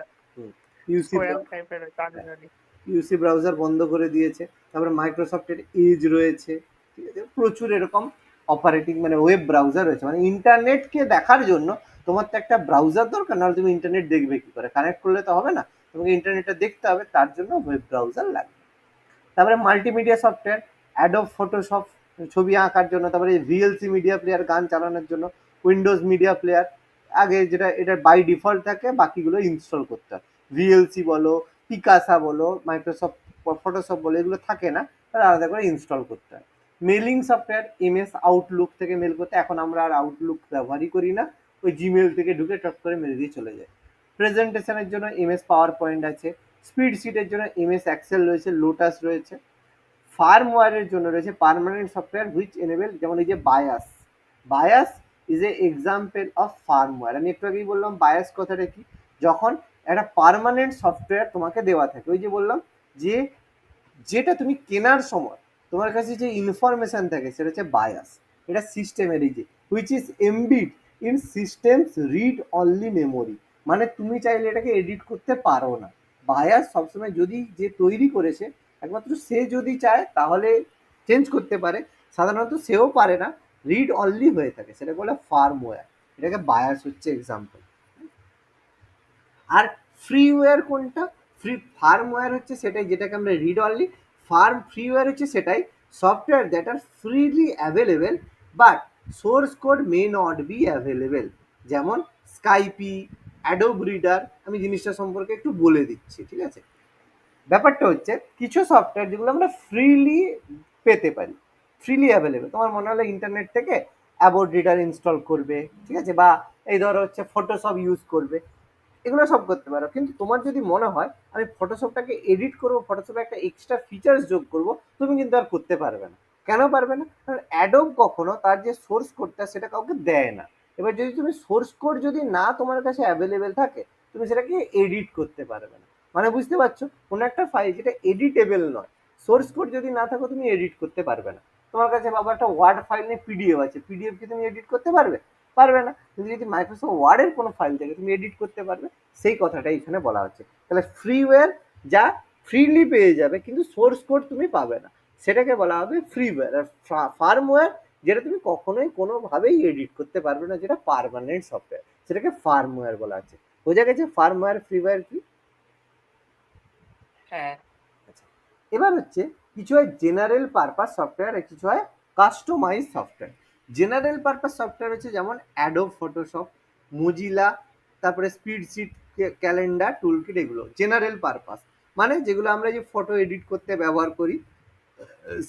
ইউসি স্কোয়ার টাইপের কার্যকারী। ইউসি ব্রাউজার বন্ধ করে দিয়েছে। তারপরে মাইক্রোসফটের এজ রয়েছে, ঠিক আছে? প্রচুর এরকম অপারেটিং মানে ওয়েব ব্রাউজার রয়েছে। মানে ইন্টারনেটকে দেখার জন্য তোমার তো একটা ব্রাউজার দরকার, নাহলে তুমি ইন্টারনেট দেখবে কি করে? কানেক্ট করলে তো হবে না, তোমাকে ইন্টারনেটটা দেখতে হবে, তার জন্য ওয়েব ব্রাউজার লাগবে। তারপরে মাল্টিমিডিয়া সফটওয়্যার, অ্যাডোব ফটোশপ ছবি আঁকার জন্য, তারপরে ভিএলসি মিডিয়া প্লেয়ার গান চালানোর জন্য, উইন্ডোজ মিডিয়া প্লেয়ার আগে যেটা এটা বাই ডিফল্ট থাকে, বাকিগুলো ইনস্টল করতে হয়। ভিএলসি বলো, পিকাসা বলো, মাইক্রোসফট ফটোশপ বলো, এগুলো থাকে না, তাহলে আলাদা করে ইনস্টল করতে হয়। মেলিং সফটওয়্যার, এমএস আউটলুক থেকে মেল করতে, এখন আমরা আর আউটলুক ব্যবহারই করি না, ওই জিমেল থেকে ঢুকে টপ করে মেল দিয়ে চলে যায়। প্রেজেন্টেশনের জন্য এমএস পাওয়ার পয়েন্ট আছে। স্পিড শিটের জন্য এমএস এক্সেল রয়েছে, লোটাস রয়েছে। ফার্মওয়্যারের জন্য রয়েছে পার্মানেন্ট সফটওয়্যার হুইচ এনেবেল, যেমন এই যে bias, bias is a example of firmware. আমি একটু আগেই বললাম বায়াস কথাটা কি, যখন একটা পার্মানেন্ট সফটওয়্যার তোমাকে দেওয়া থাকে, ওই যে বললাম যে যেটা তুমি কেনার সময় তোমার কাছে যে ইনফরমেশন থাকে সেটা হচ্ছে বায়াস। এটা সিস্টেমের এই যে which is embed in systems read only memory, মানে তুমি চাইলে এটাকে এডিট করতে পারো না। বায়াস সবসময় যদি যে তৈরি করেছে একমাত্র সে যদি চায় তাহলে চেঞ্জ করতে পারে, সাধারণত সেও পারে না, রিড অনলি হয়ে থাকে, সেটা বলে ফার্মওয়্যার। এটাকে বায়াস হচ্ছে এক্সাম্পল। আর ফ্রিওয়্যার কোনটা? ফার্মওয়্যার হচ্ছে সেটাই যেটাকে আমরা রিড অনলি, ফ্রিওয়্যার হচ্ছে সেটাই software that are freely available but source code may not be available. যেমন স্কাইপি, অ্যাডোব রিডার, আমি জিনিসটা সম্পর্কে একটু বলে দিচ্ছি, ঠিক আছে? ব্যাপারটা হচ্ছে কিছু সফটওয়্যার যেগুলো আমরা ফ্রিলি পেতে পারি, ফ্রিলি অ্যাভেলেবেল, তোমার মনে হলো ইন্টারনেট থেকে অ্যাডোব রিডার ইনস্টল করবে, ঠিক আছে, বা এই ধরো হচ্ছে ফটোশপ ইউজ করবে, এগুলো সব করতে পারো। কিন্তু তোমার যদি মনে হয় আমি ফটোশপটাকে এডিট করবো, ফটোশপে একটা এক্সট্রা ফিচার্স যোগ করব, তুমি কিন্তু আর করতে পারবে না। কেন পারবে না? কারণ অ্যাডোব কখনো তার যে সোর্স কোডটা সেটা কাউকে দেয় না। এবার যদি তুমি সোর্স কোড যদি না তোমার কাছে অ্যাভেলেবেল থাকে, তুমি সেটাকে এডিট করতে পারবে না। মানে বুঝতে পারছো, কোনো একটা ফাইল যেটা এডিটেবল নয়, সোর্স কোড যদি না থাকো তুমি এডিট করতে পারবে না। তোমার কাছে বাবা একটা ওয়ার্ড ফাইল নিয়ে পিডিএফ আছে, পিডিএফ কি তুমি এডিট করতে পারবে? পারবে না। কিন্তু যদি মাইক্রোসফট ওয়ার্ডের কোনো ফাইল থাকে তুমি এডিট করতে পারবে, সেই কথাটাই এখানে বলা হচ্ছে। তাহলে ফ্রিওয়্যার যা ফ্রিলি পেয়ে যাবে কিন্তু সোর্স কোড তুমি পাবে না, সেটাকে বলা হবে ফ্রিওয়্যার। আর ফার্মওয়্যার যেটা তুমি কখনোই কোনোভাবেই এডিট করতে পারবে না, যেটা পার্মানেন্ট সফটওয়্যার, সেটাকে ফার্মওয়্যার বলা হচ্ছে। বোঝা গেছে ফার্মওয়্যার ফ্রিওয়্যার কি? হ্যাঁ। আচ্ছা, এবার হচ্ছে কিছু হয় জেনারেল পারপাস সফটওয়্যার আর কিছু হয় customize software. General purpose software হচ্ছে যেমন অ্যাডোব ফটোশপ, মোজিলা, তারপরে স্প্রেডশিট, ক্যালেন্ডার, টুলকিট, এগুলো জেনারেল পারপাস। মানে যেগুলো আমরা যে ফটো এডিট করতে ব্যবহার করি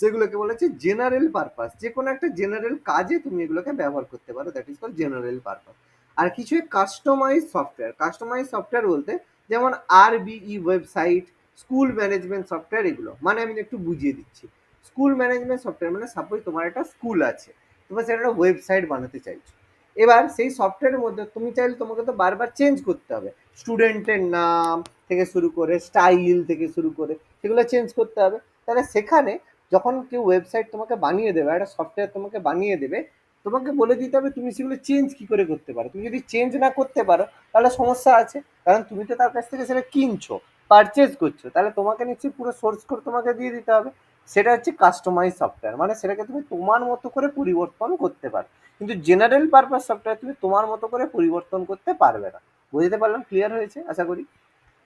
সেগুলোকে বলা হচ্ছে জেনারেল পারপাস। যে কোনো একটা জেনারেল কাজে তুমি এগুলোকে ব্যবহার করতে পারো, that is call general purpose. আর কিছু কাস্টমাইজ সফটওয়্যার, কাস্টমাইজ সফটওয়্যার বলতে যেমন আরবিই ওয়েবসাইট, স্কুল ম্যানেজমেন্ট সফটওয়্যার, এগুলো মানে আমি একটু বুঝিয়ে দিচ্ছি। স্কুল ম্যানেজমেন্ট সফটওয়্যার মানে সাপোজ তোমার একটা স্কুল আছে, তোমার সেটা একটা ওয়েবসাইট বানাতে চাইছো। এবার সেই সফটওয়্যারের মধ্যে তুমি চাইলে তোমাকে তো বারবার চেঞ্জ করতে হবে, স্টুডেন্টের নাম থেকে শুরু করে স্টাইল থেকে শুরু করে সেগুলো চেঞ্জ করতে হবে। তাহলে সেখানে যখন কেউ ওয়েবসাইট তোমাকে বানিয়ে দেবে, একটা সফটওয়্যার তোমাকে বানিয়ে দেবে, তোমাকে বলে দিতে হবে তুমি সেগুলো চেঞ্জ কি করে করতে পারো। তুমি যদি চেঞ্জ না করতে পারো তাহলে সমস্যা আছে, কারণ তুমি তো তার কাছ থেকে সেটা কিনছো, পারচেজ করছো, তাহলে তোমাকে নিশ্চয়ই পুরো সোর্স কোড তোমাকে দিয়ে দিতে হবে। সেটা হচ্ছে কাস্টমাইজ সফটওয়্যার, মানে সেটাকে তুমি তোমার মতো করে পরিবর্তন করতে পারো। কিন্তু জেনারেল পারপাস সফটওয়্যার তুমি তোমার মতো করে পরিবর্তন করতে পারবে না। বুঝতে পারলাম? ক্লিয়ার হয়েছে আশা করি।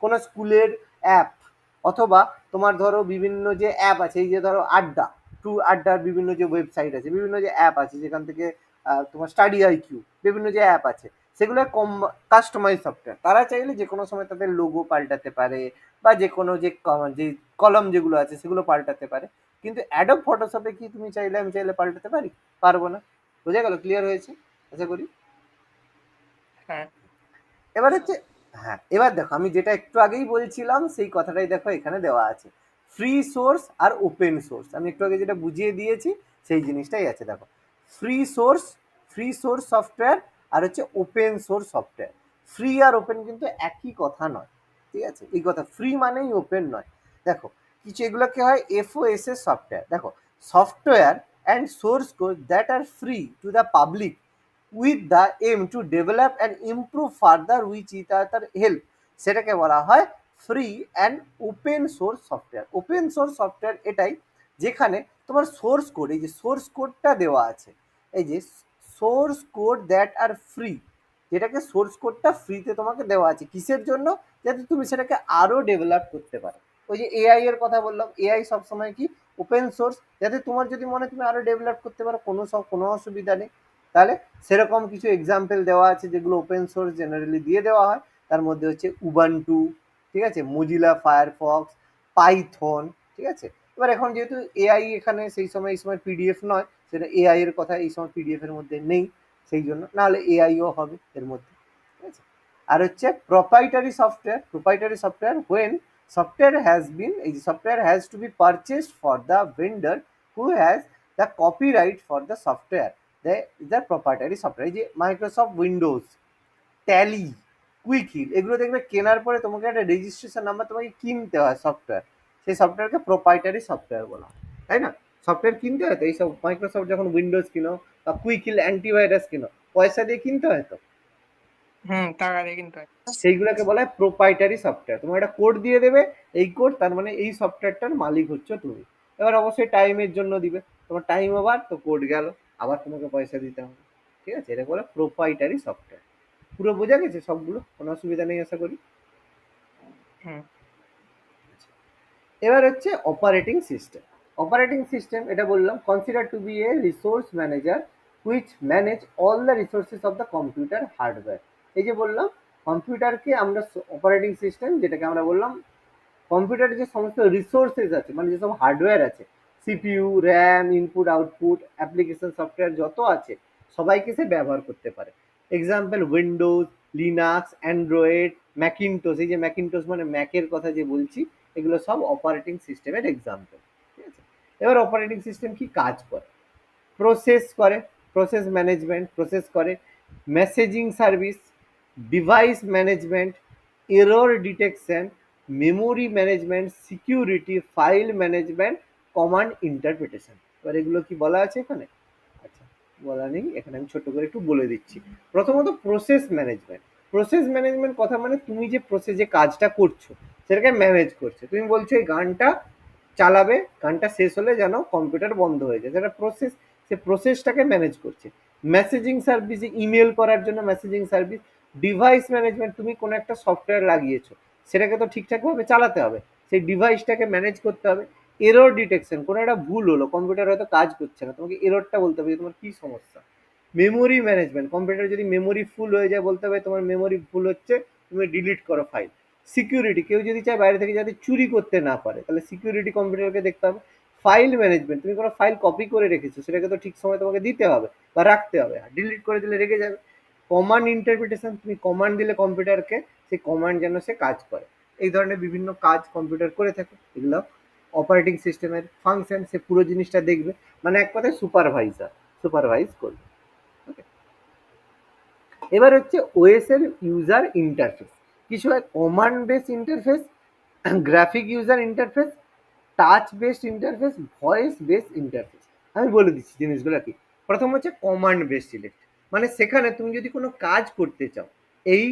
কোনো স্কুলের অ্যাপ অথবা তোমার ধরো বিভিন্ন যে অ্যাপ আছে, এই যে ধরো আড্ডা, আড্ডার বিভিন্ন যে ওয়েবসাইট আছে, বিভিন্ন যে অ্যাপ আছে যেখান থেকে তোমার স্টাডি আইকিউ, বিভিন্ন যে অ্যাপ আছে, সেগুলো কাস্টমাইজ সফটওয়্যার। তারা চাইলে যে কোনো সময় তাদের লোগো পাল্টাতে পারে, বা যে কোনো যে যে কলম যেগুলো আছে সেগুলো পাল্টাতে পারে। কিন্তু অ্যাডোব ফটোশপে কি তুমি চাইলে আমি চাইলে পাল্টাতে পারি? পারবো না। বোঝা গেল? ক্লিয়ার হয়েছে আশা করি। হ্যাঁ এবার হচ্ছে, হ্যাঁ এবার দেখো আমি যেটা একটু আগেই বলছিলাম সেই কথাটাই দেখো এখানে দেওয়া আছে, ফ্রি সোর্স আর ওপেন সোর্স। আমি একটু আগে যেটা বুঝিয়ে দিয়েছি সেই জিনিসটাই আছে দেখো। Free source, free source software, আর হচ্ছে ওপেন সোর্স সফটওয়্যার। ফ্রি আর ওপেন কিন্তু একই কথা নয়, ঠিক আছে? এই কথা, ফ্রি মানেই ওপেন নয়। দেখো কিছু এগুলোকে হয় এফওএস এর সফটওয়্যার। দেখো, software and source code that are free to the public with the aim to develop and improve further which each other help, সেটাকে বলা হয় free and open source software. Open source software এটাই যেখানে তোমার source code, এই যে source কোডটা দেওয়া আছে, এই যে source code that are free, যেটাকে সোর্স কোডটা ফ্রিতে তোমাকে দেওয়া আছে কিসের জন্য? যাতে তুমি সেটাকে আরো ডেভেলপ করতে পারো। ওই যে এআই এর কথা বললাম, এআই সবসময় কি ওপেন সোর্স, যাতে তোমার যদি মনে তুমি আরো ডেভেলপ করতে পারো, কোনো অসুবিধা নেই। তাহলে সেরকম কিছু এক্সাম্পল দেওয়া আছে যেগুলো ওপেন সোর্স জেনারেলি দিয়ে দেওয়া হয়। তার মধ্যে হচ্ছে উবান্টু, ঠিক আছে, মজিলা ফায়ারফক্স, পাইথন, ঠিক আছে। এবার এখন যেহেতু এআই এখানে সেই সময়, এই সময় পিডিএফ নয়, সেটা এআই এর কথা এই সময় পিডিএফ এর মধ্যে নেই, সেই জন্য, নাহলে এআইও হবে এর মধ্যে, ঠিক আছে। আর হচ্ছে proprietary software. Proprietary software when software has been, এই software has to be purchased for the vendor who has the copyright for the software, the proprietary software. এই যে Microsoft Windows, Tally, Quick Heal, এগুলো দেখবে কেনার পরে তোমাকে একটা registration number তোমাকে কিনতে হয় সফটওয়্যার, সেই সফটওয়্যারকে প্রোপ্রাইটারি সফটওয়্যার বলা হয়, তাই না? সফটওয়্যার কিনতে হয় তো, এইসব মাইক্রোসফট যখন উইন্ডোজ কিনো বা কুইক হিল অ্যান্টিভাইরাস কিনো, পয়সা দিয়ে কিনতে হয় তো, টাকা দিয়ে কিনতে হয়। সেইগুলোকে বলা হয় প্রোপ্রাইটারি সফটওয়্যার। তোমার একটা কোড দিয়ে দেবে, এই কোড, তার মানে এই সফটওয়্যারটার মালিক হচ্ছে তুমি। এবার অবশ্যই টাইমের জন্য দিবে, তোমার টাইম ওভার তো কোড গেল, আবার তোমাকে পয়সা দিতে হবে, ঠিক আছে? এটা বলে প্রোপ্রাইটারি সফটওয়্যার। পুরো বোঝা গেছে সবগুলো? কোনো অসুবিধা নেই আশা করি। হুম এবার হচ্ছে অপারেটিং সিস্টেম। অপারেটিং সিস্টেম এটা বললাম, consider to be a resource manager which manage all the resources of the computer hardware. এই যে বললাম কম্পিউটারকে আমরা অপারেটিং সিস্টেম, যেটাকে আমরা বললাম কম্পিউটারে যে সমস্ত রিসোর্সেস আছে, মানে যেসব হার্ডওয়্যার আছে, CPU, RAM, input output, application software যত আছে, সবাইকে সে ব্যবহার করতে পারে। Example Windows, Linux, Android, Macintosh, এই যে ম্যাকিনটোস মানে ম্যাকের কথা যে বলছি, এগুলো সব অপারেটিং সিস্টেমের এক্সাম্পল, ঠিক আছে। এবার অপারেটিং সিস্টেম কি কাজ করে? প্রসেস করে, প্রসেস ম্যানেজমেন্ট, প্রসেস করে messaging service, device management, error detection, memory management, security, file management, command interpretation. এবার এগুলো কি বলা আছে এখানে? আচ্ছা, বলা নেই এখানে, আমি ছোট করে একটু বলে দিচ্ছি। প্রথমত প্রসেস ম্যানেজমেন্ট। প্রসেস ম্যানেজমেন্ট কথা মানে তুমি যে প্রসেস, যে কাজটা করছো সেটাকে ম্যানেজ করছো। তুমি বলছো এই গানটা চালাবে, গানটা শেষ হলে যেন কম্পিউটার বন্ধ হয়ে যায়, সেটা প্রসেস, সে প্রসেসটাকে ম্যানেজ করছে। মেসেজিং সার্ভিস, ইমেল করার জন্য মেসেজিং সার্ভিস। ডিভাইস ম্যানেজমেন্ট, তুমি কোনো একটা সফটওয়্যার লাগিয়েছো, সেটাকে তো ঠিকঠাকভাবে চালাতে হবে, সেই ডিভাইসটাকে ম্যানেজ করতে হবে। এরর ডিটেকশন, কোনো একটা ভুল হলো, কম্পিউটার হয়তো কাজ করছে না, তোমাকে এররটা বলতে হবে যে তোমার কী সমস্যা। মেমোরি ম্যানেজমেন্ট, কম্পিউটার যদি মেমোরি ফুল হয়ে যায় বলতে হবে তোমার মেমোরি ফুল হচ্ছে, তুমি ডিলিট করো ফাইল। সিকিউরিটি, কেউ যদি চায় বাইরে থেকে যাতে চুরি করতে না পারে, তাহলে সিকিউরিটি কম্পিউটারকে দেখতে হবে। ফাইল ম্যানেজমেন্ট, তুমি কোনো ফাইল কপি করে রেখেছো, সেটাকে তো ঠিক সময় তোমাকে দিতে হবে বা রাখতে হবে, ডিলিট করে দিলে রেখে যাবে। কমান্ড ইন্টারপ্রিটেশন, তুমি কমান্ড দিলে কম্পিউটারকে, সেই কমান্ড যেন সে কাজ করে। এই ধরনের বিভিন্ন কাজ কম্পিউটার করে থাকে, এগুলো অপারেটিং সিস্টেমের ফাংশন, সে পুরো জিনিসটা দেখবে, মানে এক কথায় সুপারভাইজার, সুপারভাইজ করবে। ওকে, এবার হচ্ছে ওএস এর ইউজার ইন্টারফেস। কিছু হয় command base interface, graphic user interface, touch based interface, voice base interface. আমি বলে দিচ্ছি জিনিসগুলো কি। প্রথম হচ্ছে কমান্ড বেস সিলেক্ট, মানে সেখানে তুমি যদি কোনো কাজ করতে চাও এই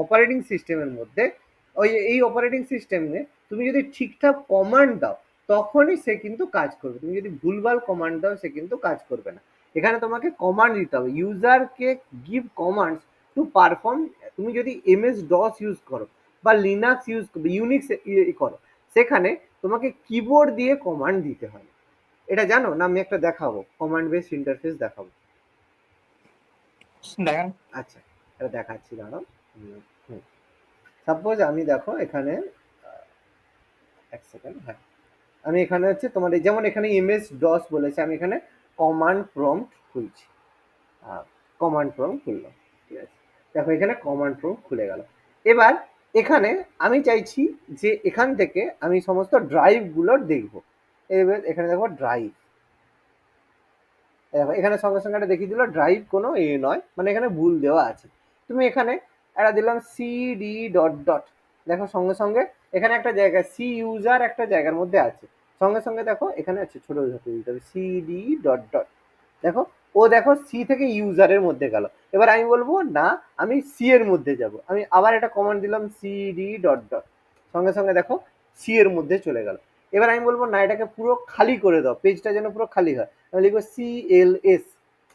অপারেটিং সিস্টেমের মধ্যে, ওই এই অপারেটিং সিস্টেমে তুমি যদি ঠিকঠাক কমান্ড দাও, তখনই সে কিন্তু কাজ করবে। তুমি যদি ভুলভাল কমান্ড দাও সে কিন্তু কাজ করবে না। এখানে তোমাকে কমান্ড দিতে হবে, ইউজারকে গিভ কমান্ডস টু পারফর্ম। তুমি যদি এমএস ডস ইউজ করো বা লিনাক্স ইউজ ইউনিক্স করো, সেখানে তোমাকে কিবোর্ড দিয়ে কমান্ড দিতে হয়। এটা জানো না? আমি একটা দেখাবো, কমান্ড বেস ইন্টারফেস দেখাবো। দেখেন। আচ্ছা, এটা দেখাচ্ছি, দাঁড়াও। সাপোজ আমি দেখো এখানে এক সেকেন্ড, হ্যাঁ, আমি এখানে হচ্ছে তোমার যেমন এখানে এমএস ডস বলেছে, আমি এখানে কমান্ড প্রম্পট খুলছি, কমান্ড প্রম্পট খুললাম, ঠিক আছে। দেখো এখানে কমান্ড প্রম্পট খুলে গেল। এবার এখানে আমি চাইছি যে এখান থেকে আমি সমস্ত ড্রাইভগুলো দেখবো। এবার এখানে দেখো ড্রাইভ, দেখো এখানে সঙ্গে সঙ্গে একটা দেখিয়ে দিল ড্রাইভ কোনো নয়, মানে এখানে ভুল দেওয়া আছে। তুমি এখানে একটা দিলাম সিডি ডট ডট, দেখো সঙ্গে সঙ্গে এখানে একটা জায়গা সি ইউজার একটা জায়গার মধ্যে আছে, সঙ্গে সঙ্গে দেখো এখানে আছে ছোট হাতে দিতে হবে সিডি ডট ডট। দেখো ও দেখো সি থেকে ইউজারের মধ্যে গেল। এবার আমি বলবো না আমি সি এর মধ্যে যাব, আমি আবার একটা কমান্ড দিলাম সিডি ডট ডট, সঙ্গে সঙ্গে দেখো সি এর মধ্যে চলে গেল। এবার আমি বলবো না এটাকে পুরো খালি করে দাও, পেজটা যেন পুরো খালি হয়, আমি লিখবো CLS,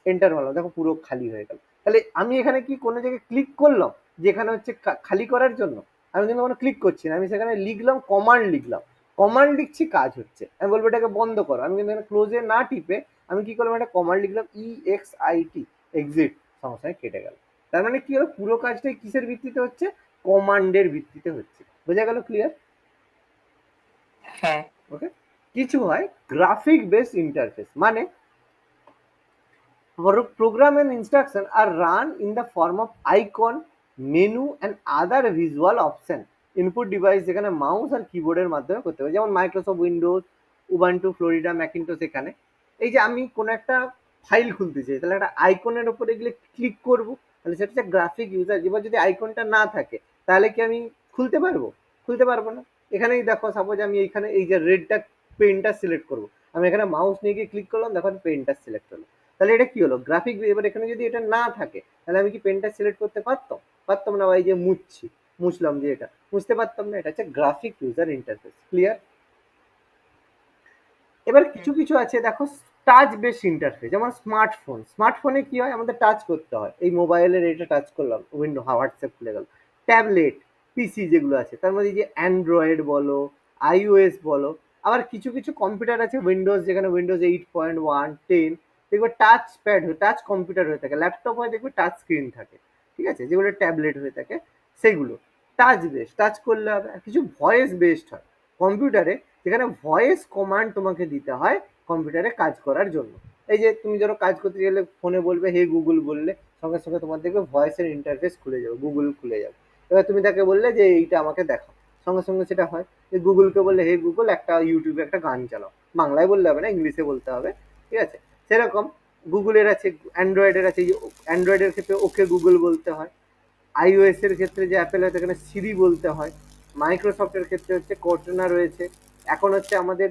এন্টার মারলাম, দেখো পুরো খালি হয়ে গেল। তাহলে আমি এখানে কি কোনো জায়গায় ক্লিক করলাম যেখানে হচ্ছে খালি করার জন্য? আমি কিন্তু কোনো ক্লিক করছি না, আমি সেখানে লিখলাম কমান্ড, লিখলাম কমান্ড লিখছি, কাজ হচ্ছে। আমি বলবো এটাকে বন্ধ করো, আমি কিন্তু এখানে ক্লোজে না টিপে আমি কি করলাম, একটা কমান্ড লিখলাম EXIT, এক্সিট, সমস্যায় কেটে গেল। তার মানে কি হলো, পুরো কাজটাই কিসের ভিত্তিতে হচ্ছে? কমান্ডের ভিত্তিতে হচ্ছে। বোঝা গেল? ক্লিয়ার? হ্যাঁ। ওকে। কিছু হয় গ্রাফিক বেস ইন্টারফেস, মানে program and instruction are run in the form of icon, menu and other visual option input device, যেখানে মাউস আর কিবোর্ডের মাধ্যমে করতে হবে, যেমন Microsoft Windows, Ubuntu, Florida, Macintosh. এখানে এই যে আমি কোনো একটা ফাইল খুলতে চাই, তাহলে একটা আইকনের উপরে গেলে ক্লিক করব, তাহলে সেটা হচ্ছে গ্রাফিক ইউজার। এবার যদি আইকনটা না থাকে তাহলে কি আমি খুলতে পারবো? খুলতে পারবো না। এখানেই দেখো সাপোজ আমি এইখানে এই যে রেডটা পেনটা সিলেক্ট করবো, আমি এখানে মাউস নিয়ে গিয়ে ক্লিক করলাম, দেখো পেনটা সিলেক্ট হলো। তাহলে এটা কি হলো? গ্রাফিক। এবার এখানে যদি এটা না থাকে তাহলে আমি কি পেনটা সিলেক্ট করতে পারতাম? পারতাম না। বা এই যে মুছলাম যে এটা মুছতে পারতাম না। এটা হচ্ছে গ্রাফিক ইউজার ইন্টারফেস। ক্লিয়ার? এবার কিছু কিছু আছে দেখো টাচ বেস ইন্টারফেস, যেমন স্মার্টফোন। স্মার্টফোনে কি হয়, আমাদের টাচ করতে হয়, এই মোবাইলের এটা টাচ করলাম, উইন্ডো হোয়াটসঅ্যাপ খুলে গেল। ট্যাবলেট, পিসি যেগুলো আছে তার মধ্যে যে অ্যান্ড্রয়েড বলো, iOS বলো, আবার কিছু কিছু কম্পিউটার আছে উইন্ডোজ, যেখানে উইন্ডোজ 8.1, 10, দেখবে টাচ প্যাড, টাচ কম্পিউটার হয়ে থাকে। ল্যাপটপ হয় দেখবে টাচ স্ক্রিন থাকে, ঠিক আছে, যেগুলো ট্যাবলেট হয়ে থাকে সেগুলো টাচ বেস, টাচ করলে হবে। আর কিছু ভয়েস বেসড হয় কম্পিউটারে, যেখানে ভয়েস কমান্ড তোমাকে দিতে হয় কম্পিউটারে কাজ করার জন্য। এই যে তুমি ধরো কাজ করতে গেলে ফোনে বলবে হে গুগল, বললে সঙ্গে সঙ্গে তোমার দেখবে ভয়েসের ইন্টারফেস খুলে যাবে, গুগল খুলে যাবে। এবার তুমি তাকে বললে যে এইটা আমাকে দেখাও, সঙ্গে সঙ্গে সেটা হয়। যে গুগলকে বললে হে গুগল একটা ইউটিউবে একটা গান চালাও, বাংলায় বললে হবে না, ইংলিশে বলতে হবে, ঠিক আছে। সেরকম গুগলের আছে, অ্যান্ড্রয়েডের আছে, যে অ্যান্ড্রয়েডের ক্ষেত্রে ওকে গুগল বলতে হয়। iOS এর ক্ষেত্রে যে অ্যাপেল হয় সেখানে সিরি বলতে হয়। মাইক্রোসফটের ক্ষেত্রে হচ্ছে কর্টনা রয়েছে। এখন হচ্ছে আমাদের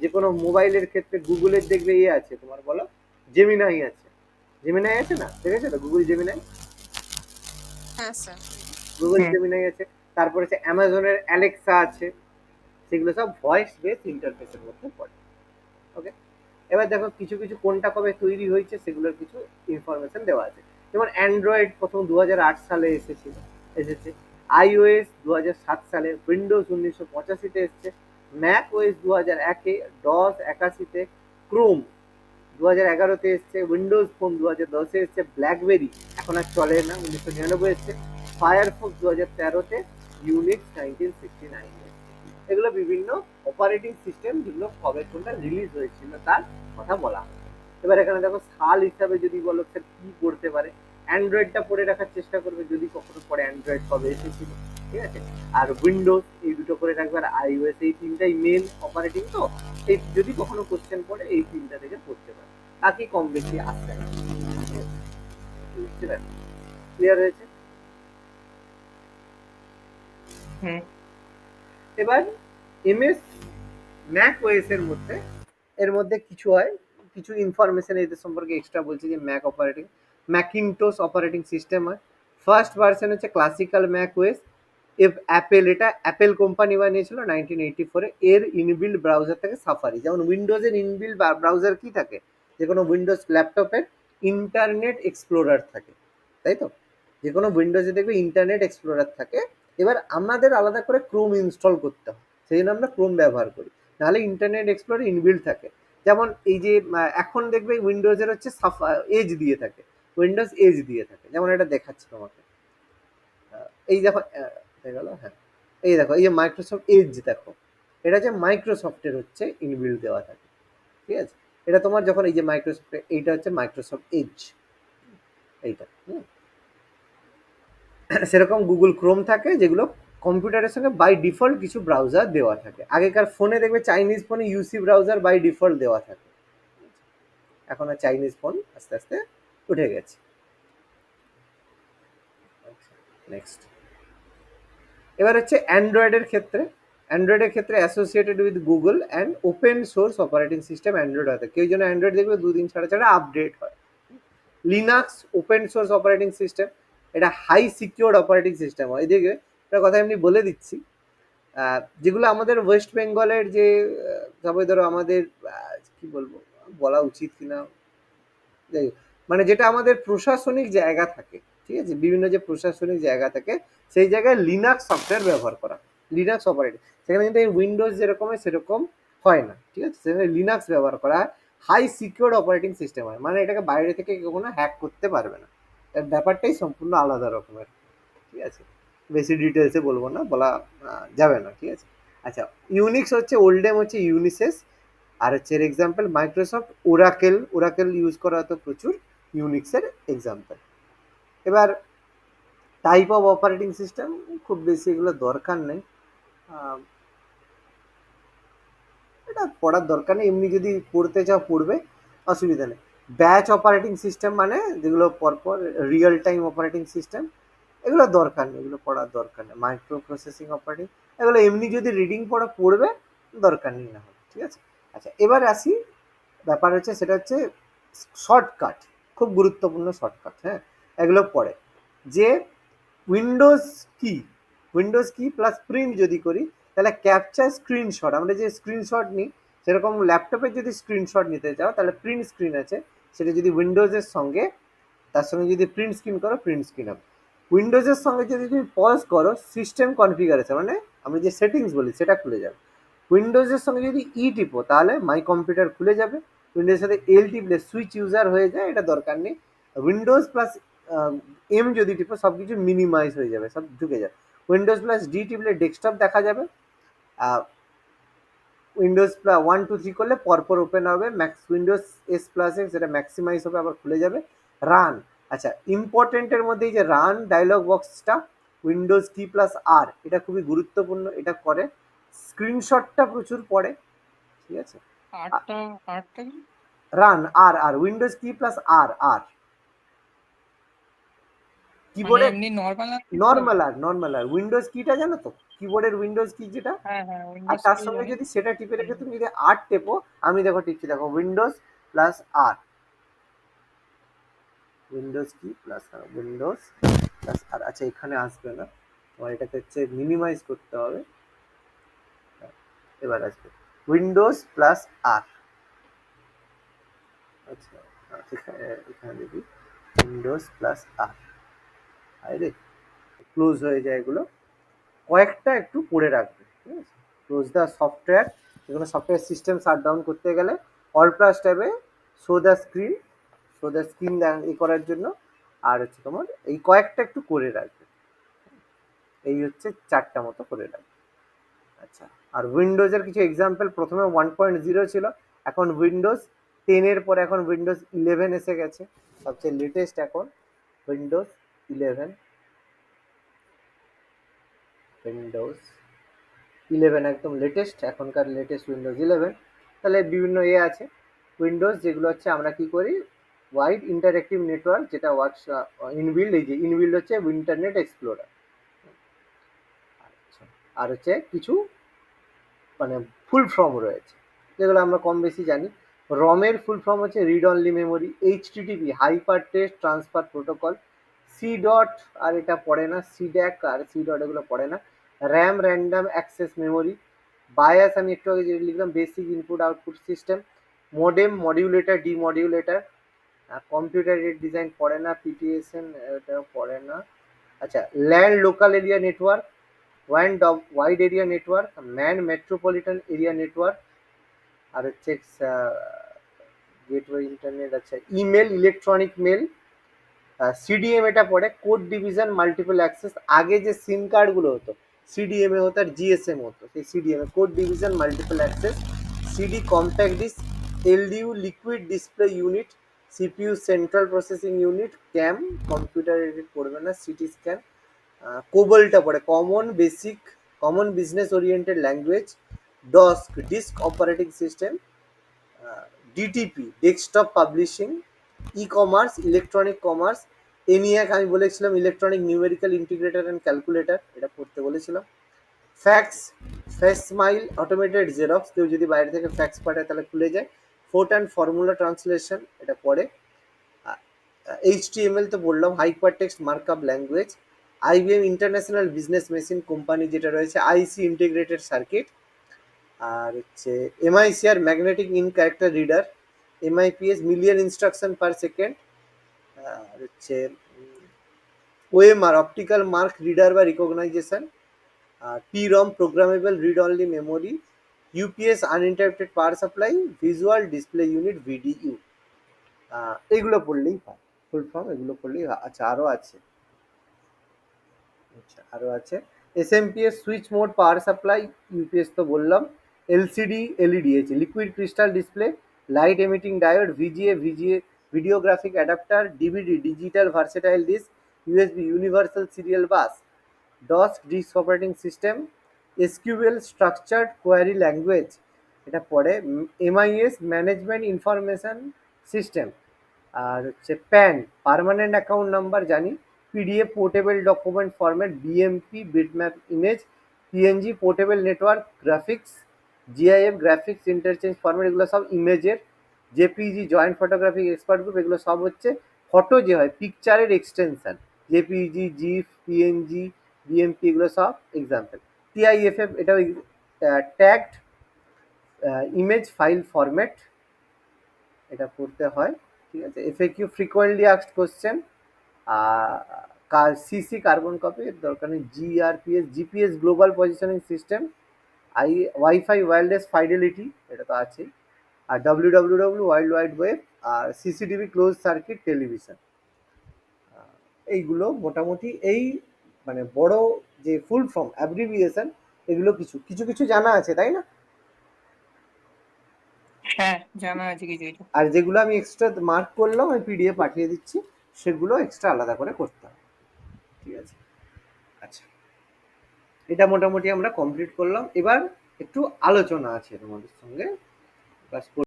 যে কোনো মোবাইলের ক্ষেত্রে গুগলের দেখবে ইয়ে আছে, তোমার বলো জেমিনাই আছে। জেমিনাই আছে না, দেখেছো তো গুগল জেমিনাই? হ্যাঁ স্যার। গুগল হুম। জেমিনাই আছে। তারপর হচ্ছে অ্যামাজনের অ্যালেক্সা আছে। সেগুলো সব ভয়েস বেস ইন্টারফেসের মধ্যে পড়ে। ওকে। এবার দেখো কিছু কিছু কোনটা কবে তৈরি হয়েছে সেগুলোর কিছু ইনফরমেশন দেওয়া আছে। যেমন অ্যান্ড্রয়েড প্রথম 2008 সালে এসেছে, iOS 2007 সালে, উইন্ডোজ 1985-তে এসছে, ম্যাক ওএস 2001-এ, ডস 81-তে, ক্রোম 2011-তে এসছে, উইন্ডোজ ফোন 2010-এ এসছে, ব্ল্যাকবেরি এখন আর চলে না, 1999 এসছে, ফায়ারফক্স 2013-তে, ইউনিক্স 1969-এ। এগুলো বিভিন্ন অপারেটিং সিস্টেম যেগুলো কবে কোনটা রিলিজ হয়েছিল তার কথা বলা হয়। এবার এখানে দেখো সাল হিসাবে যদি বলো স্যার কি পড়তে পারে, অ্যান্ড্রয়েডটা পড়ে রাখার চেষ্টা করবে যদি কখনো পরে অ্যান্ড্রয়েড কবে এসেছিল, ঠিক আছে। আর উইন্ডোজ এই দুটো করে রাখবে, আর iOS, এই তিনটাই মেন অপারেটিং। তো এই যদি কখনো কোশ্চেন পড়ে এই তিনটা থেকে পড়তে পারে, তাকে কম বেশি আসতে পারে। ক্লিয়ার হয়েছে? হুম। এবার এমএস ম্যাক ওএস এর মধ্যে কিছু হয়, কিছু ইনফরমেশন এদের সম্পর্কে এক্সট্রা বলছে। যে Mac operating Macintosh operating system হয়। ফার্স্ট ভার্সন হচ্ছে ক্লাসিক্যাল ম্যাক ওএস, অ্যাপেল, এটা অ্যাপেল কোম্পানি বানিয়েছিল 1984-এ। এর ইনবিল্ড ব্রাউজার থাকে সাফারি। যেমন উইন্ডোজের ইনবিল্ড ব্রাউজার কি থাকে, যে কোনো উইন্ডোজ ল্যাপটপের ইন্টারনেট এক্সপ্লোরার থাকে, তাই তো? যে কোনো উইন্ডোজে দেখবে ইন্টারনেট এক্সপ্লোরার থাকে। এবার আমাদের আলাদা করে ক্রোম ইনস্টল করতে হয়, সেই জন্য আমরা ক্রোম ব্যবহার করি, নাহলে ইন্টারনেট এক্সপ্লোরার ইনবিল্ড থাকে। যেমন এই যে এখন দেখবে উইন্ডোজের হচ্ছে এজ দিয়ে থাকে, উইন্ডোজ এজ দিয়ে থাকে। যেমন এটা দেখাচ্ছি তোমাকে, এই দেখো, হয়ে গেল, হ্যাঁ, এই দেখো, এই যে মাইক্রোসফট এজ দেখো, এটা যে মাইক্রোসফটের হচ্ছে ইনবিল্ড দেওয়া থাকে, ঠিক আছে? এটা তোমার যখন এই যে মাইক্রোসফট, এইটা হচ্ছে মাইক্রোসফট এজ, এইটা। সেরকম গুগল ক্রোম থাকে, যেগুলো কম্পিউটারের সঙ্গে বাই ডিফল্ট কিছু ব্রাউজার দেওয়া থাকে। আগেকার ফোনে দেখবে চাইনিজ ফোনে ইউসি ব্রাউজার বাই ডিফল্ট দেওয়া থাকে, এখন আর চাইনিজ ফোন আস্তে আস্তে উঠে গেছে। নেক্সট, এবার হচ্ছে অ্যান্ড্রয়েডের ক্ষেত্রে। অ্যান্ড্রয়েডের ক্ষেত্রে associated with Google and open source operating system Android হয়। কেউ যেন অ্যান্ড্রয়েড দেখবে দুদিন ছাড়া ছাড়া আপডেট হয়। Linux open source operating system, এটা হাই সিকিউর অপারেটিং সিস্টেম হয়। এদিকে একটা কথা এমনি বলে দিচ্ছি, যেগুলো আমাদের ওয়েস্ট বেঙ্গলের যে সবাই ধরো আমাদের কি বলবো, বলা উচিত কিনা, যাই হোক, মানে যেটা আমাদের প্রশাসনিক জায়গা থাকে, ঠিক আছে, বিভিন্ন যে প্রশাসনিক জায়গা থাকে সেই জায়গায় লিনাক্স সফটওয়্যার ব্যবহার করা, লিনাক্স অপারেটিং। সেখানে কিন্তু এই উইন্ডোজ যেরকম হয় সেরকম হয় না, ঠিক আছে, সেখানে লিনাক্স ব্যবহার করা হয়। হাই সিকিউর অপারেটিং সিস্টেম হয়, মানে এটাকে বাইরে থেকে কেউ কোনো হ্যাক করতে পারবে না। এর ব্যাপারটাই সম্পূর্ণ আলাদা রকমের, ঠিক আছে, বেশি ডিটেলসে বলবো না, বলা যাবে না, ঠিক আছে। আচ্ছা, ইউনিক্স হচ্ছে ওল্ডেম হচ্ছে ইউনিসেস, আর হচ্ছে এর example Microsoft Oracle, Oracle use করা হতো প্রচুর, ইউনিক্সের এক্সাম্পল। এবার টাইপ অফ অপারেটিং সিস্টেম, খুব বেশি এগুলো দরকার নেই, এটা পড়ার দরকার নেই, এমনি যদি পড়তে চাও পড়বে, অসুবিধা নেই। ব্যাচ অপারেটিং সিস্টেম মানে যেগুলো পরপর, রিয়েল টাইম অপারেটিং সিস্টেম, এগুলো দরকার নেই, এগুলো পড়ার দরকার নেই। মাইক্রো প্রসেসিং অপারেটিং, এগুলো এমনি যদি রিডিং পড়া পড়বে, দরকার নেই না হলে, ঠিক আছে। আচ্ছা, এবার আসি, ব্যাপার হচ্ছে সেটা হচ্ছে শর্টকাট, খুব গুরুত্বপূর্ণ শর্টকাট, হ্যাঁ, এগুলো পড়ে যে উইন্ডোজ কি, উইন্ডোজ কি প্লাস প্রিন্ট যদি করি, তাহলে ক্যাপচার স্ক্রিনশট, আমরা যে স্ক্রিনশট নিই, সেরকম ল্যাপটপে যদি স্ক্রিনশট নিতে চাও তাহলে প্রিন্ট স্ক্রিন আছে, সেটা যদি উইন্ডোজের সঙ্গে, তার সঙ্গে যদি প্রিন্ট স্ক্রিন করো, প্রিন্ট স্ক্রিন হবে। উইন্ডোজের সঙ্গে যদি তুমি পজ করো, সিস্টেম কনফিগারেশন মানে আমরা যে সেটিংস বলি সেটা খুলে যাবে। উইন্ডোজের সঙ্গে যদি ই টিপো তাহলে মাই কম্পিউটার খুলে যাবে। উইন্ডোজের সাথে এল টিপলে সুইচ ইউজার হয়ে যায়, এটা দরকার নেই। উইন্ডোজ প্লাস এম যদি টিপো সব কিছু মিনিমাইজ হয়ে যাবে, সব ঢুকে যাবে। উইন্ডোজ প্লাস ডি টিপলে ডেস্কটপ দেখা যাবে। উইন্ডোজ 1 2 3 করলে পরপর ওপেন হবে। উইন্ডোজ এস প্লাস এক্স, এটা ম্যাক্সিমাইজ হবে, আবার খুলে যাবে। রান, আচ্ছা, ইম্পর্টেন্টের মধ্যে এই যে রান ডায়লগ বক্সটা, উইন্ডোজ কি প্লাস আর, এটা খুবই গুরুত্বপূর্ণ, এটা করে। স্ক্রিনশটটা প্রচুর পড়ে, ঠিক আছে। আটটা আটটা কি? রান আর আর উইন্ডোজ কি প্লাস আর আর, মানে কিবোর্ডে এমনি নর্মাল না? নর্মাল আর উইন্ডোজ কিটা জানো তো, কিবোর্ডের উইন্ডোজ কি যেটা, হ্যাঁ হ্যাঁ, আর উইন্ডোজ তার কি সঙ্গে জানি। যদি সেটা টিপে রেখে তুমি যদি আর টেপো, আমি দেখো টিপছি, দেখো উইন্ডোজ প্লাস আর, উইন্ডোজ কি প্লাস আর, উইন্ডোজ প্লাস আর। আচ্ছা, এখানে আসবে না, তোমার এটাকে হচ্ছে মিনিমাইজ করতে হবে, এবার আসবে উইন্ডোজ প্লাস আর। আচ্ছা, এখানে দেখি উইন্ডোজ প্লাস আর, আরে ক্লোজ হয়ে যায় এগুলো, কয়েকটা একটু পড়ে রাখবে, ঠিক আছে। ক্লোজ দ্য সফটওয়্যার, যেগুলো সফটওয়্যার সিস্টেম শাট ডাউন করতে গেলে অল প্লাস ট্যাবে শো দ্য স্ক্রিন, এ করার জন্য, আর হচ্ছে তোমার এই কয়েকটা একটু করে রাখবে, এই হচ্ছে 4টা মতো করে রাখবে। আচ্ছা, আর উইন্ডোজের কিছু এক্সাম্পল, প্রথমে 1.0 ছিল, এখন উইন্ডোজ 10-এর পরে এখন উইন্ডোজ 11 এসে গেছে, সবচেয়ে লেটেস্ট এখন উইন্ডোজ 11, উইন্ডোজ 11 একদম লেটেস্ট, এখনকার লেটেস্ট উইন্ডোজ 11। তাহলে বিভিন্ন আছে উইন্ডোজ, যেগুলো হচ্ছে আমরা কি করি, ওয়াইড ইন্টারেক্টিভ নেটওয়ার্ক, যেটা ওয়ার্কস ইনবিল্ড, এই যে ইনবিল্ড হচ্ছে ইন্টারনেট এক্সপ্লোরার। আচ্ছা, আর হচ্ছে কিছু মানে ফুল ফর্ম রয়েছে, যেগুলো আমরা কম বেশি জানি। রমের ফুল ফর্ম হচ্ছে read only memory, HTTP hyper text transfer protocol, C dot আর এটা পড়ে না, সি ড্যাক আর সি ডট এগুলো পড়ে না। RAM random access memory. BIOS আমি একটু আগে যেটা লিখলাম basic input output system. Modem modulator demodulator. Computer aided design পড়ে না, পিটিএসএন এটাও পড়ে না। আচ্ছা, LAN local area network, wide area network, MAN metropolitan area network, আর হচ্ছে গেটওয়ে ইন্টারনেট। আচ্ছা, ইমেল ইলেকট্রনিক মেল। সিডিএম এটা পড়ে কোড ডিভিশন মাল্টিপল অ্যাক্সেস। আগে যে সিম কার্ডগুলো হতো সিডিএম এ হতো আর জিএসএম হতো, সেই CDMA code division multiple access. CD compact disk, LDU liquid display unit, CPU central processing unit, CAM computer edit পড়বে না, সিটি স্ক্যান। কোবলটা পড়ে common business oriented language. DOS disk operating system. DTP desktop publishing. E commerce electronic commerce. ENIAC আমি বলেছিলাম electronic numerical integrator and calculator, এটা পড়তে বলেছিলাম। Fax smile automated xerox, কেউ যদি বাইরে থেকে ফ্যাক্স পাঠায় তাহলে খুলে যায়। ফোর্ট অ্যান্ড ফর্মুলা ট্রান্সলেশন এটা পড়ে। এইচটিএমএল তো বললাম, hyper text markup language. IBM international business machine company যেটা রয়েছে, আইসি ইন্টিগ্রেটেড সার্কিট। আর হচ্ছে MICR magnetic ink character reader. MIPS million instruction per second. আর হচ্ছে ওএমআর অপটিক্যাল মার্ক রিডার বা recognition. PROM programmable read only memory. UPS uninterrupted power supply. Visual display unit VDU. এগুলো পড়লেই হয়, full form এগুলো পড়লেই হয়। আচ্ছা, আরও আছে SMPS switch mode power supply. UPS তো বললাম। এলসিডি এলইডি আছে, liquid crystal display, light emitting diode, VGA video graphic adapter, DVD digital versatile disc, USB universal serial bus. DOS disk operating system. SQL structured query language এটা পড়ে। MIS management information system. আর হচ্ছে PAN permanent account number জানি। PDF portable document format, BMP bitmap image, PNG portable network graphics, GIF graphics interchange format, এগুলো সব ইমেজের। JPEG joint photographic expert group, এগুলো সব হচ্ছে ফটো যে হয় পিকচারের এক্সটেনশন। জেপিইজি জিফ পিএনজি বিএমপি এগুলো সব এক্সাম্পল। টিআইএফএফ এটাও ট্যাগড ইমেজ ফাইল ফরম্যাট, এটা পড়তে হয়, ঠিক আছে। FAQ frequently asked question. CC carbon copy দরকার নেই। GRPS GPS global positioning system. Wifi wireless Fidelity এটা তো আছেই। আর ডাব্লিউডাব্লিউডাব্লিউ ওয়ার্ল্ড ওয়াইড ওয়েব। আর সিসিটিভি ক্লোজ সার্কিট টেলিভিশন। এইগুলো মোটামুটি এই মানে বড় যে ফুল ফর্ম অ্যাব্রিভিয়েশন এগুলো কিছু কিছু কিছু জানা আছে, তাই না? হ্যাঁ জানা আছে কিছু কিছু। আর যেগুলো আমি এক্সট্রা মার্ক করলাম আমি পিডিএফ পাঠিয়ে দিচ্ছি, সেগুলো এক্সট্রা আলাদা করে করতে হবে, ঠিক আছে। আচ্ছা, এটা মোটামুটি আমরা কমপ্লিট করলাম। এবার একটু আলোচনা আছে তোমাদের সঙ্গে,